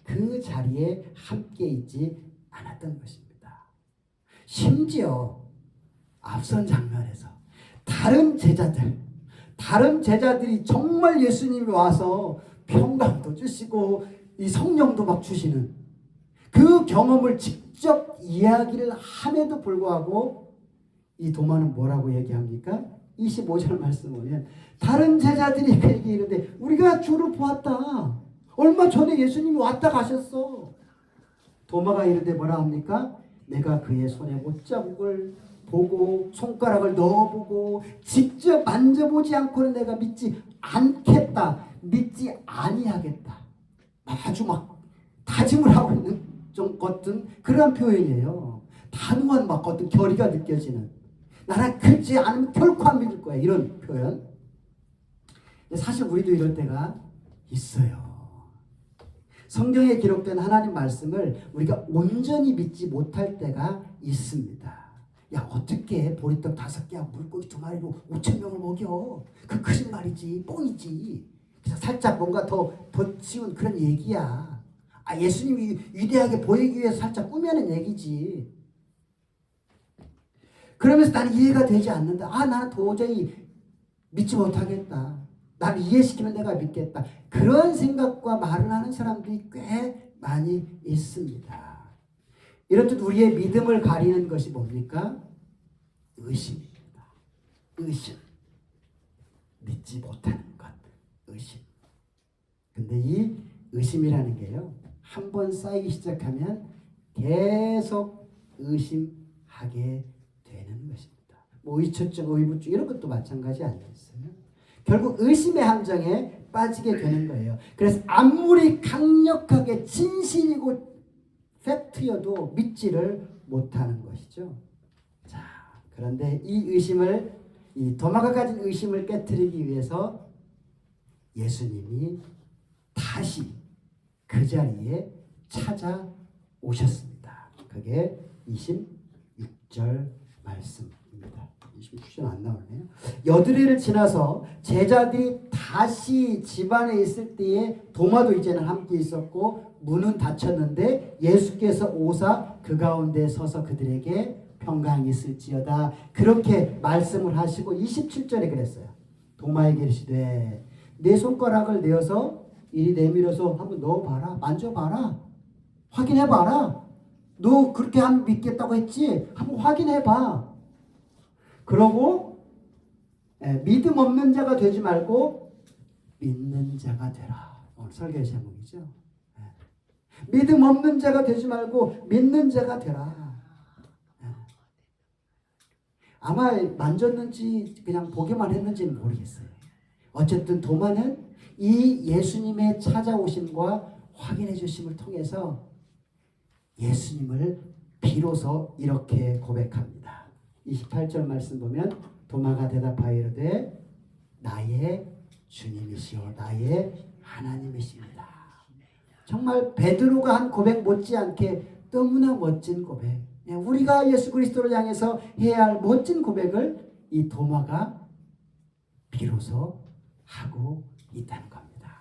그 자리에 함께 있지 않았던 것입니다. 심지어 앞선 장면에서 다른 제자들이 정말 예수님이 와서 평강도 주시고 이 성령도 막 주시는 그 경험을 직접 이야기를 함에도 불구하고 이 도마는 뭐라고 얘기합니까? 25절 말씀 보면 다른 제자들이 그에게 이르되 우리가 주를 보았다. 얼마 전에 예수님이 왔다 가셨어. 도마가 이르되 뭐라 합니까? 내가 그의 손에 못자국을 보고 손가락을 넣어보고 직접 만져보지 않고는 내가 믿지 않겠다. 믿지 아니하겠다. 아주 막 다짐을 하고 있는 좀 같은 그런 표현이에요. 단호한 막 어떤 결의가 느껴지는 나는 그렇지 않으면 결코 안 믿을 거야 이런 표현. 사실 우리도 이럴 때가 있어요. 성경에 기록된 하나님 말씀을 우리가 온전히 믿지 못할 때가 있습니다. 야 어떻게 보리떡 5개하고 물고기 2마리로 5,000명을 먹여. 그 거짓말이지 뻥이지. 그래서 살짝 뭔가 더 치운 그런 얘기야. 예수님이 위대하게 보이기 위해서 살짝 꾸며낸 얘기지. 그러면서 나는 이해가 되지 않는다. 나는 도저히 믿지 못하겠다. 나를 이해시키면 내가 믿겠다. 그런 생각과 말을 하는 사람들이 꽤 많이 있습니다. 이렇듯 우리의 믿음을 가리는 것이 뭡니까? 의심입니다. 의심. 믿지 못하는 것. 의심. 근데 이 의심이라는 게요, 한 번 쌓이기 시작하면 계속 의심하게 되는 것입니다. 의초증, 의부증 이런 것도 마찬가지 아니겠어요? 결국 의심의 함정에 빠지게 되는 거예요. 그래서 아무리 강력하게 진실이고 팩트여도 믿지를 못하는 것이죠. 자, 그런데 이 도마가 가진 의심을 깨트리기 위해서 예수님이 다시 그 자리에 찾아오셨습니다. 그게 26절 말씀입니다. 26절 안 나오네요. 여드레를 지나서 제자들이 다시 집안에 있을 때에 도마도 이제는 함께 있었고 문은 닫혔는데 예수께서 오사 그 가운데 서서 그들에게 평강이 있을지어다 그렇게 말씀을 하시고 27절에 그랬어요. 도마에게 이르시되 내 손가락을 내어서 이리 내밀어서 한번 넣어봐라. 만져봐라. 확인해봐라. 너 그렇게 하면 믿겠다고 했지? 한번 확인해봐. 그러고 믿음 없는 자가 되지 말고 믿는 자가 되라. 오늘 설교의 제목이죠. 믿음 없는 자가 되지 말고 믿는 자가 되라. 아마 만졌는지 그냥 보기만 했는지는 모르겠어요. 어쨌든 도마는 이 예수님의 찾아오심과 확인해 주심을 통해서 예수님을 비로소 이렇게 고백합니다. 28절 말씀 보면 도마가 대답하여 이르되 나의 주님이시오 나의 하나님이십니다. 정말 베드로가 한 고백 못지않게 너무나 멋진 고백. 우리가 예수 그리스도를 향해서 해야 할 멋진 고백을 이 도마가 비로소 하고 있다는 겁니다.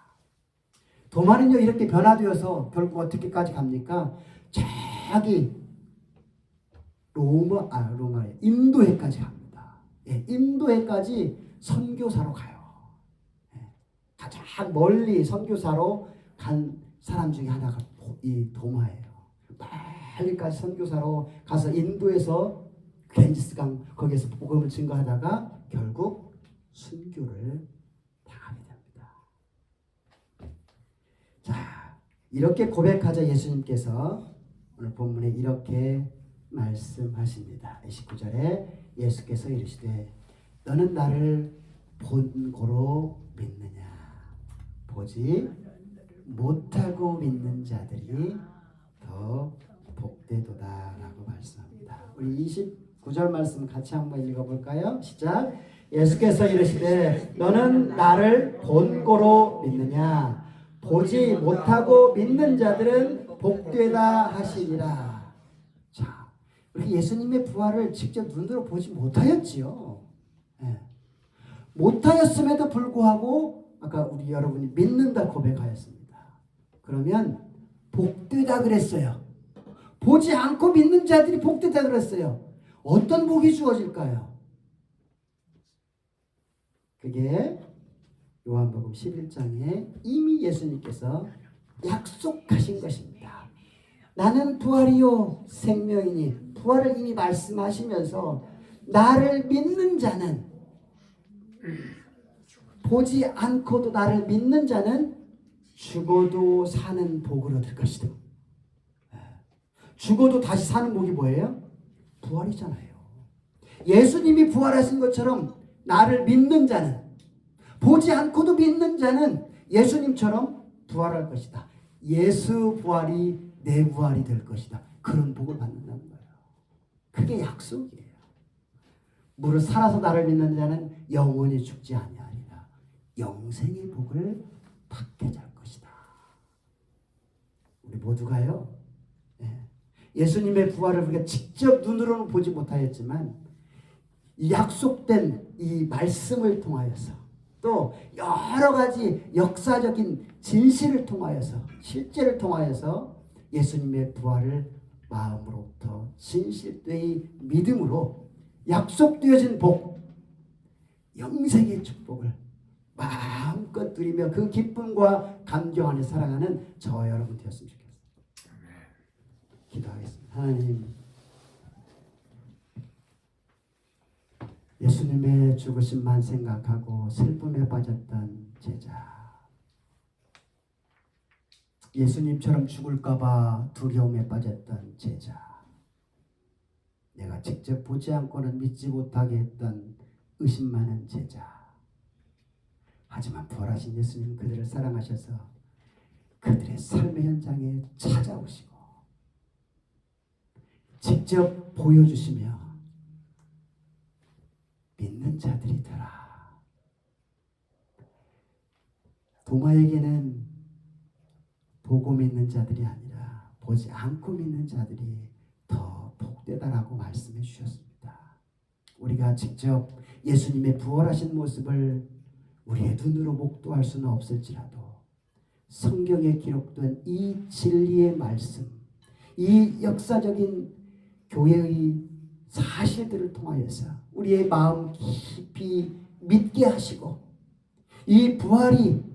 도마는요 이렇게 변화되어서 결국 어떻게까지 갑니까? 저기 인도해까지 갑니다. 인도해까지 선교사로 가요. 가장 멀리 선교사로 간 사람 중에 하나가 이 도마예요. 멀리까지 선교사로 가서 인도에서 겐지스강 거기에서 복음을 증거하다가 결국 순교를 당하게 됩니다. 자, 이렇게 고백하자 예수님께서 오늘 본문에 이렇게 말씀하십니다. 29절에 예수께서 이르시되 너는 나를 본고로 믿느냐? 보지 못하고 믿는 자들이 더 복되도다 라고 말씀합니다. 우리 29절 말씀 같이 한번 읽어볼까요? 시작. 예수께서 이르시되 너는 나를 본고로 믿느냐? 보지 못하고 믿는 자들은 복되다 하시니라. 자, 우리 예수님의 부활을 직접 눈으로 보지 못하였지요. 못하였음에도 불구하고 아까 우리 여러분이 믿는다 고백하였습니다. 그러면 복되다 그랬어요. 보지 않고 믿는 자들이 복되다 그랬어요. 어떤 복이 주어질까요? 그게 요한복음 11장에 이미 예수님께서 약속하신 것입니다. 나는 부활이요 생명이니 부활을 이미 말씀하시면서 나를 믿는 자는 보지 않고도 나를 믿는 자는 죽어도 사는 복을 얻을 것이다. 죽어도 다시 사는 복이 뭐예요? 부활이잖아요. 예수님이 부활하신 것처럼 나를 믿는 자는 보지 않고도 믿는 자는 예수님처럼 부활할 것이다. 예수 부활이 내 부활이 될 것이다. 그런 복을 받는다는 거예요. 그게 약속이에요. 무릇 살아서 나를 믿는 자는 영원히 죽지 아니하리라. 영생의 복을 받게 될 것이다. 우리 모두가요. 예수님의 부활을 우리가 직접 눈으로는 보지 못하였지만 약속된 이 말씀을 통하여서 또 여러 가지 역사적인 진실을 통하여서 실제를 통하여서 예수님의 부활을 마음으로부터 진실되이 믿음으로 약속되어진 복, 영생의 축복을 마음껏 누리며 그 기쁨과 감격 안에 살아가는 저와 여러분 되었으면 좋겠습니다. 기도하겠습니다. 하나님, 예수님의 죽으심만 생각하고 슬픔에 빠졌던 제자, 예수님처럼 죽을까봐 두려움에 빠졌던 제자, 내가 직접 보지 않고는 믿지 못하게 했던 의심 많은 제자, 하지만 부활하신 예수님 그들을 사랑하셔서 그들의 삶의 현장에 찾아오시고 직접 보여주시며 믿는 자들이더라. 도마에게는 보고 믿는 자들이 아니라 보지 않고 믿는 자들이 더 복되다라고 말씀해 주셨습니다. 우리가 직접 예수님의 부활하신 모습을 우리의 눈으로 목도할 수는 없을지라도 성경에 기록된 이 진리의 말씀, 이 역사적인 교회의 사실들을 통하여서 우리의 마음 깊이 믿게 하시고 이 부활이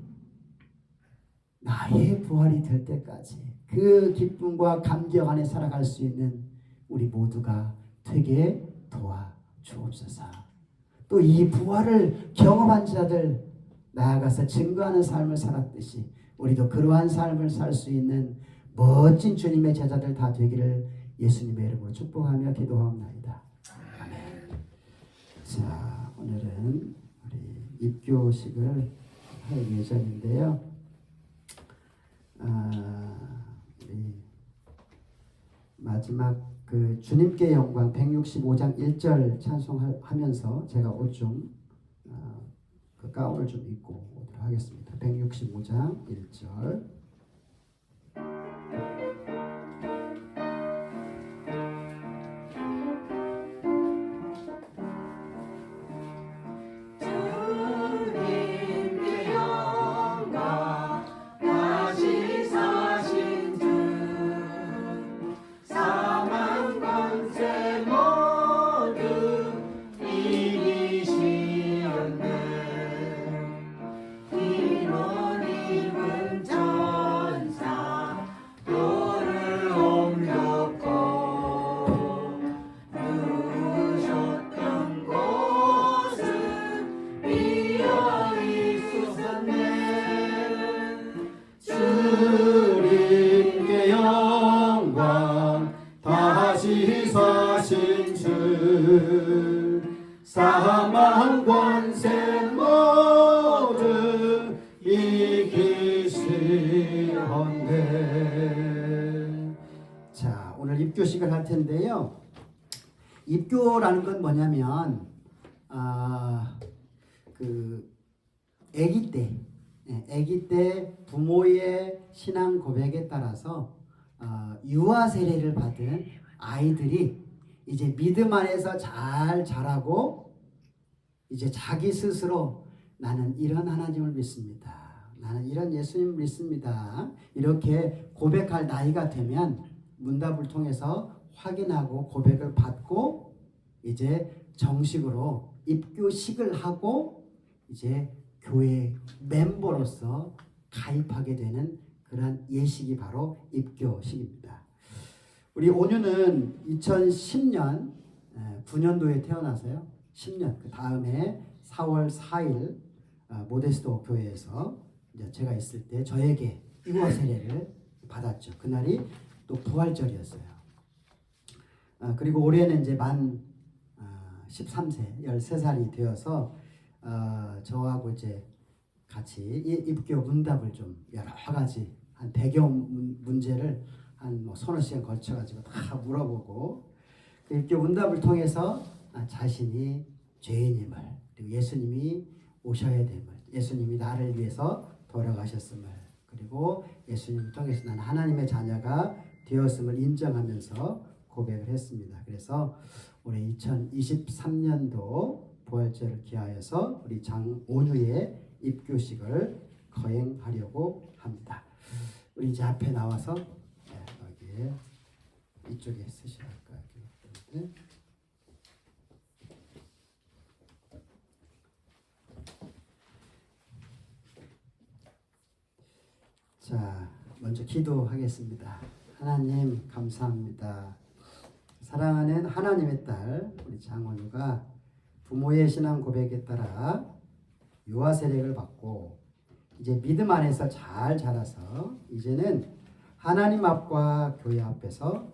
나의 부활이 될 때까지 그 기쁨과 감격 안에 살아갈 수 있는 우리 모두가 되게 도와주옵소서. 또 이 부활을 경험한 자들 나아가서 증거하는 삶을 살았듯이 우리도 그러한 삶을 살 수 있는 멋진 주님의 제자들 다 되기를 예수님의 이름으로 축복하며 기도하옵나이다. 아멘. 자, 오늘은 우리 입교식을 할 예정인데요. 우리 마지막 그 주님께 영광 165장 1절 찬송하면서 제가 옷 좀 그 가운을 좀 입고 오도록 하겠습니다. 165장 1절. 주님께 영광 다시 사신 주 사망 권세 모두 이기시었네. 자, 오늘 입교식을 할 텐데요. 입교라는 건 뭐냐면 아기 때 부모의 신앙 고백에 따라서 유아 세례를 받은 아이들이 이제 믿음 안에서 잘 자라고 이제 자기 스스로 나는 이런 하나님을 믿습니다. 나는 이런 예수님을 믿습니다. 이렇게 고백할 나이가 되면 문답을 통해서 확인하고 고백을 받고 이제 정식으로 입교식을 하고 이제 교회 멤버로서 가입하게 되는 그런 예식이 바로 입교식입니다. 우리 온유는 2010년 9년도에 태어나서요. 10년 그 다음에 4월 4일 모데스도 교회에서 이제 제가 있을 때 저에게 유아 세례를 받았죠. 그날이 또 부활절이었어요. 그리고 올해는 이제 만 13세, 13살이 되어서 저하고 이제 같이 입교 문답을 좀 여러 가지 한 100여 문제를 한 뭐 서너 시간 걸쳐가지고 다 물어보고 그 입교 문답을 통해서 자신이 죄인임을 그리고 예수님이 오셔야 됨을 예수님이 나를 위해서 돌아가셨음을 그리고 예수님을 통해서 나는 하나님의 자녀가 되었음을 인정하면서 고백을 했습니다. 그래서 올해 2023년도 부활절을 기하여서 우리 장온유의 입교식을 거행하려고 합니다. 우리 이제 앞에 나와서 여기 이쪽에 쓰시랄까요? 자, 먼저 기도하겠습니다. 하나님 감사합니다. 사랑하는 하나님의 딸 우리 장원우가 부모의 신앙 고백에 따라 유아 세례를 받고 이제 믿음 안에서 잘 자라서 이제는 하나님 앞과 교회 앞에서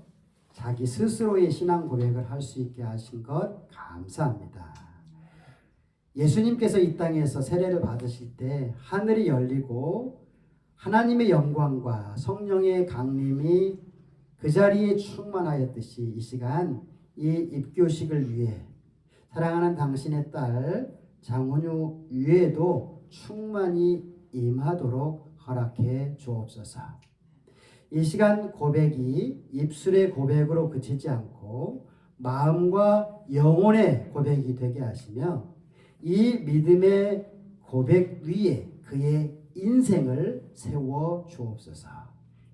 자기 스스로의 신앙 고백을 할 수 있게 하신 것 감사합니다. 예수님께서 이 땅에서 세례를 받으실 때 하늘이 열리고 하나님의 영광과 성령의 강림이 그 자리에 충만하였듯이 이 시간 이 입교식을 위해 사랑하는 당신의 딸 장원유 위에도 충만히 임하도록 허락해 주옵소서. 이 시간 고백이 입술의 고백으로 그치지 않고 마음과 영혼의 고백이 되게 하시며 이 믿음의 고백 위에 그의 인생을 세워 주옵소서.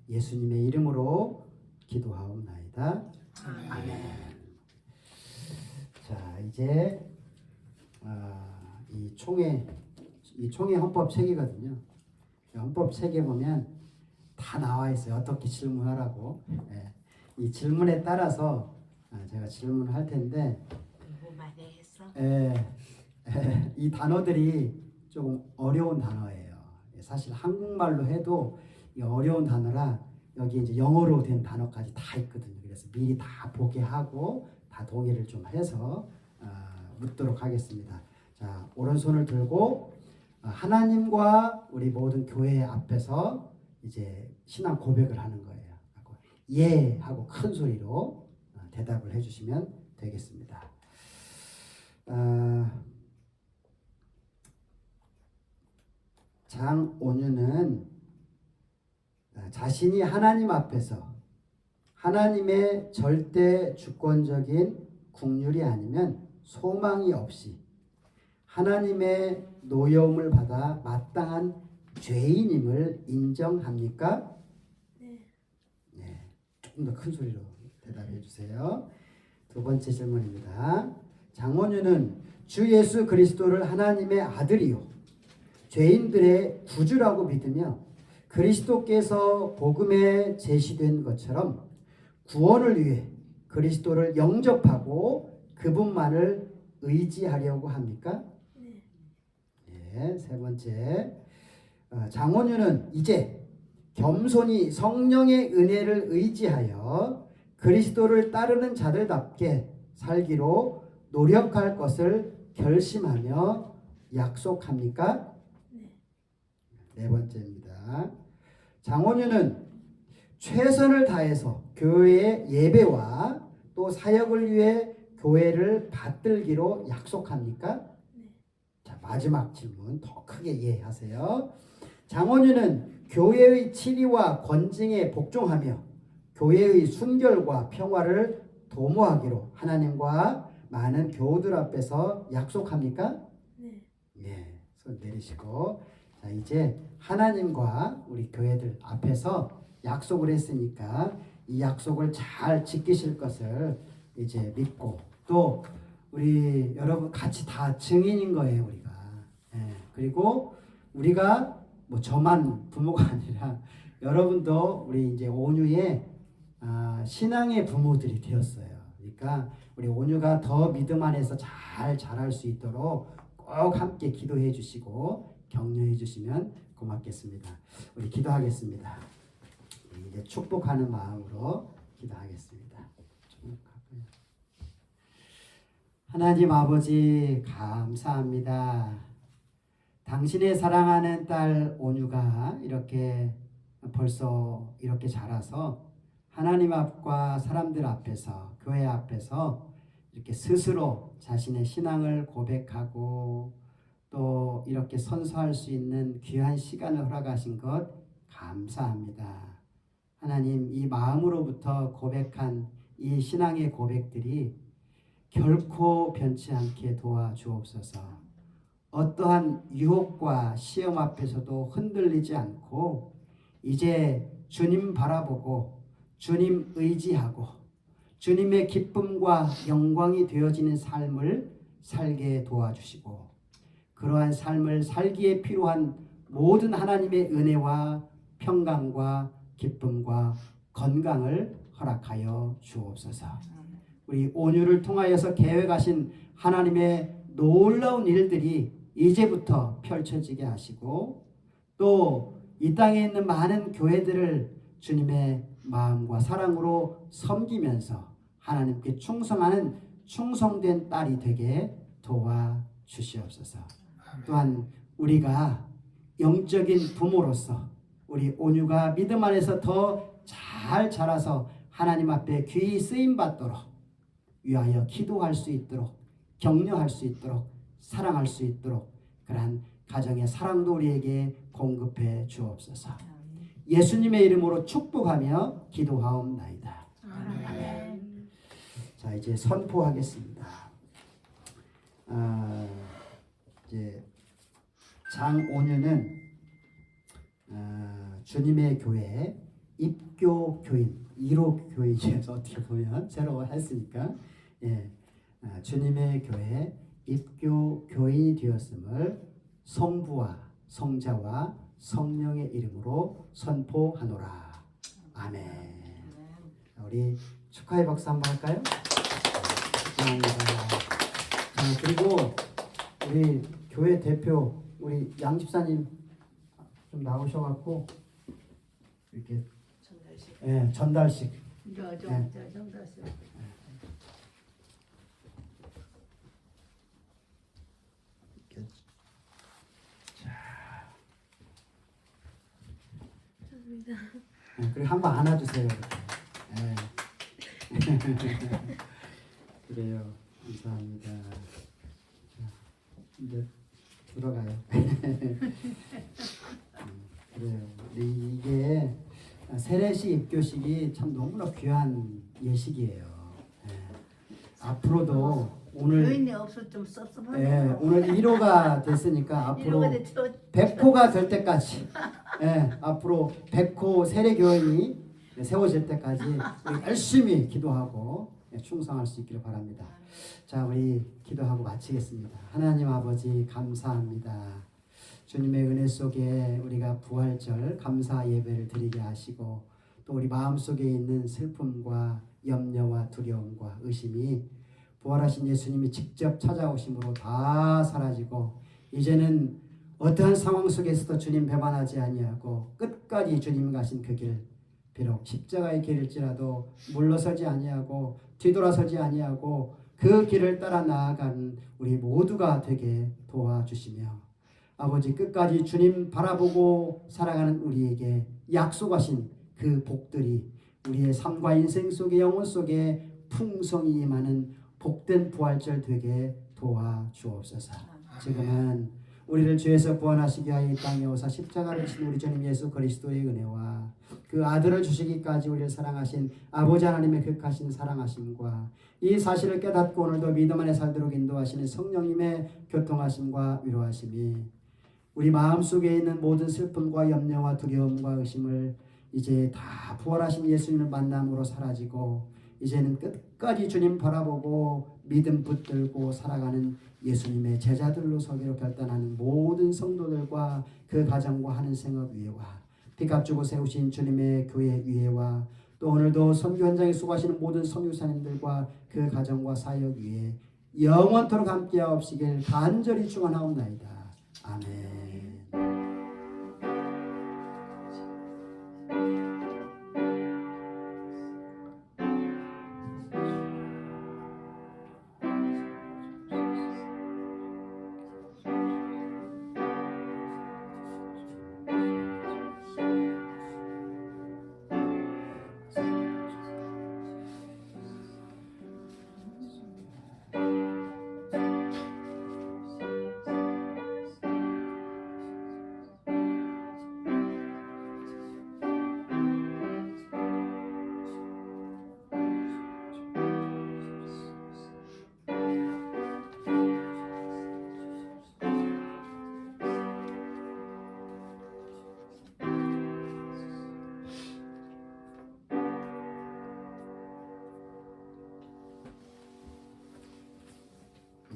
예수님의 이름으로 기도하옵나이다. 아멘. 자, 이제 이 총회 헌법 책이거든요. 헌법 책에 보면 다 나와 있어요. 어떻게 질문하라고. 이 질문에 따라서 제가 질문을 할 텐데 이 단어들이 조금 어려운 단어예요. 사실 한국말로 해도 어려운 단어라 여기 이제 영어로 된 단어까지 다 있거든요. 그래서 미리 다 보게 하고 다 동의를 좀 해서 묻도록 하겠습니다. 자, 오른손을 들고 하나님과 우리 모든 교회 앞에서 이제 신앙 고백을 하는 거예요. 예 하고 큰 소리로 대답을 해주시면 되겠습니다. 장온유는 자신이 하나님 앞에서 하나님의 절대 주권적인 국률이 아니면 소망이 없이 하나님의 노여움을 받아 마땅한 죄인임을 인정합니까? 네. 조금 더 큰 소리로 대답해 주세요. 두 번째 질문입니다. 장원유는 주 예수 그리스도를 하나님의 아들이요 죄인들의 구주라고 믿으며 그리스도께서 복음에 제시된 것처럼 구원을 위해 그리스도를 영접하고 그분만을 의지하려고 합니까? 네. 세 번째, 장원유는 이제 겸손히 성령의 은혜를 의지하여 그리스도를 따르는 자들답게 살기로 노력할 것을 결심하며 약속합니까? 네 번째입니다. 장원유는 최선을 다해서 교회의 예배와 또 사역을 위해 교회를 받들기로 약속합니까? 자, 마지막 질문 더 크게 이해하세요. 장원유는 교회의 치리와 권징에 복종하며 교회의 순결과 평화를 도모하기로 하나님과 많은 교우들 앞에서 약속합니까? 네. 손 내리시고 자, 이제 하나님과 우리 교회들 앞에서 약속을 했으니까 이 약속을 잘 지키실 것을 이제 믿고 또 우리 여러분 같이 다 증인인 거예요, 우리가. 그리고 우리가 뭐 저만 부모가 아니라 여러분도 우리 이제 온유의 신앙의 부모들이 되었어요. 그러니까 우리 온유가 더 믿음 안에서 잘 자랄 수 있도록 꼭 함께 기도해 주시고 격려해 주시면 고맙겠습니다. 우리 기도하겠습니다. 이제 축복하는 마음으로 기도하겠습니다. 하나님 아버지 감사합니다. 당신의 사랑하는 딸 온유가 이렇게 벌써 이렇게 자라서 하나님 앞과 사람들 앞에서 교회 앞에서 이렇게 스스로 자신의 신앙을 고백하고 또 이렇게 선서할 수 있는 귀한 시간을 허락하신 것 감사합니다. 하나님 이 마음으로부터 고백한 이 신앙의 고백들이 결코 변치 않게 도와주옵소서. 어떠한 유혹과 시험 앞에서도 흔들리지 않고 이제 주님 바라보고 주님 의지하고 주님의 기쁨과 영광이 되어지는 삶을 살게 도와주시고 그러한 삶을 살기에 필요한 모든 하나님의 은혜와 평강과 기쁨과 건강을 허락하여 주옵소서. 우리 온유를 통하여서 계획하신 하나님의 놀라운 일들이 이제부터 펼쳐지게 하시고 또 이 땅에 있는 많은 교회들을 주님의 마음과 사랑으로 섬기면서 하나님께 충성하는 충성된 딸이 되게 도와주시옵소서. 또한 우리가 영적인 부모로서 우리 온유가 믿음 안에서 더 잘 자라서 하나님 앞에 귀히 쓰임받도록 위하여 기도할 수 있도록 격려할 수 있도록 사랑할 수 있도록 그러한 가정의 사랑도 우리에게 공급해 주옵소서. 예수님의 이름으로 축복하며 기도하옵나이다. 아멘. 자, 이제 선포하겠습니다. 이제 장온유는 주님의 교회 입교 교인 1호 교인에서 어떻게 보면 새로 했으니까 주님의 교회 입교 교인이 되었음을 성부와 성자와 성령의 이름으로 선포하노라. 아멘. 우리 축하의 박수 한번 할까요? 감사합니다. 자, 그리고 우리 교회 대표 우리 양 집사님 좀 나오셔갖고 이렇게 전달식. 전달식. 그리고 한번 안아주세요. 그래요. 감사합니다. 자, 이제 들어가요. 그래요. 이게 세례식 입교식이 참 너무나 귀한 예식이에요. 앞으로도 오늘 교인이 없어 좀 섭섭하네요. 오늘 1호가 됐으니까 앞으로 100호가 될 때까지 앞으로 100호 세례교인이 세워질 때까지 우리 열심히 기도하고 충성할 수 있기를 바랍니다. 자, 우리 기도하고 마치겠습니다. 하나님 아버지 감사합니다. 주님의 은혜 속에 우리가 부활절 감사 예배를 드리게 하시고 또 우리 마음속에 있는 슬픔과 염려와 두려움과 의심이 부활하신 예수님이 직접 찾아오심으로 다 사라지고 이제는 어떠한 상황 속에서도 주님 배반하지 아니하고 끝까지 주님 가신 그 길, 비록 십자가의 길일지라도 물러서지 아니하고 뒤돌아서지 아니하고 그 길을 따라 나아가는 우리 모두가 되게 도와주시며 아버지 끝까지 주님 바라보고 살아가는 우리에게 약속하신 그 복들이 우리의 삶과 인생 속에 영혼 속에 풍성히 임하는 복된 부활절 되게 도와주옵소서. 지금은 우리를 죄에서 구원하시기 위하여 이 땅에 오사 십자가를 지신 우리 주님 예수 그리스도의 은혜와 그 아들을 주시기까지 우리를 사랑하신 아버지 하나님의 극하신 사랑하심과 이 사실을 깨닫고 오늘도 믿음 안에 살도록 인도하시는 성령님의 교통하심과 위로하심이 우리 마음속에 있는 모든 슬픔과 염려와 두려움과 의심을 이제 다 부활하신 예수님을 만남으로 사라지고 이제는 끝까지 주님 바라보고 믿음 붙들고 살아가는 예수님의 제자들로 서기로 결단하는 모든 성도들과 그 가정과 하는 생업 위에와 피값주고 세우신 주님의 교회 위에와 또 오늘도 선교 현장에 수고하시는 모든 선교사님들과 그 가정과 사역 위에 영원토록 함께하옵시길 간절히 축원하옵나이다. 아멘.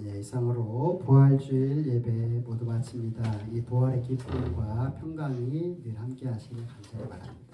예, 이상으로 부활주일 예배 모두 마칩니다. 이 부활의 기쁨과 평강이 늘 함께 하시길 간절히 바랍니다.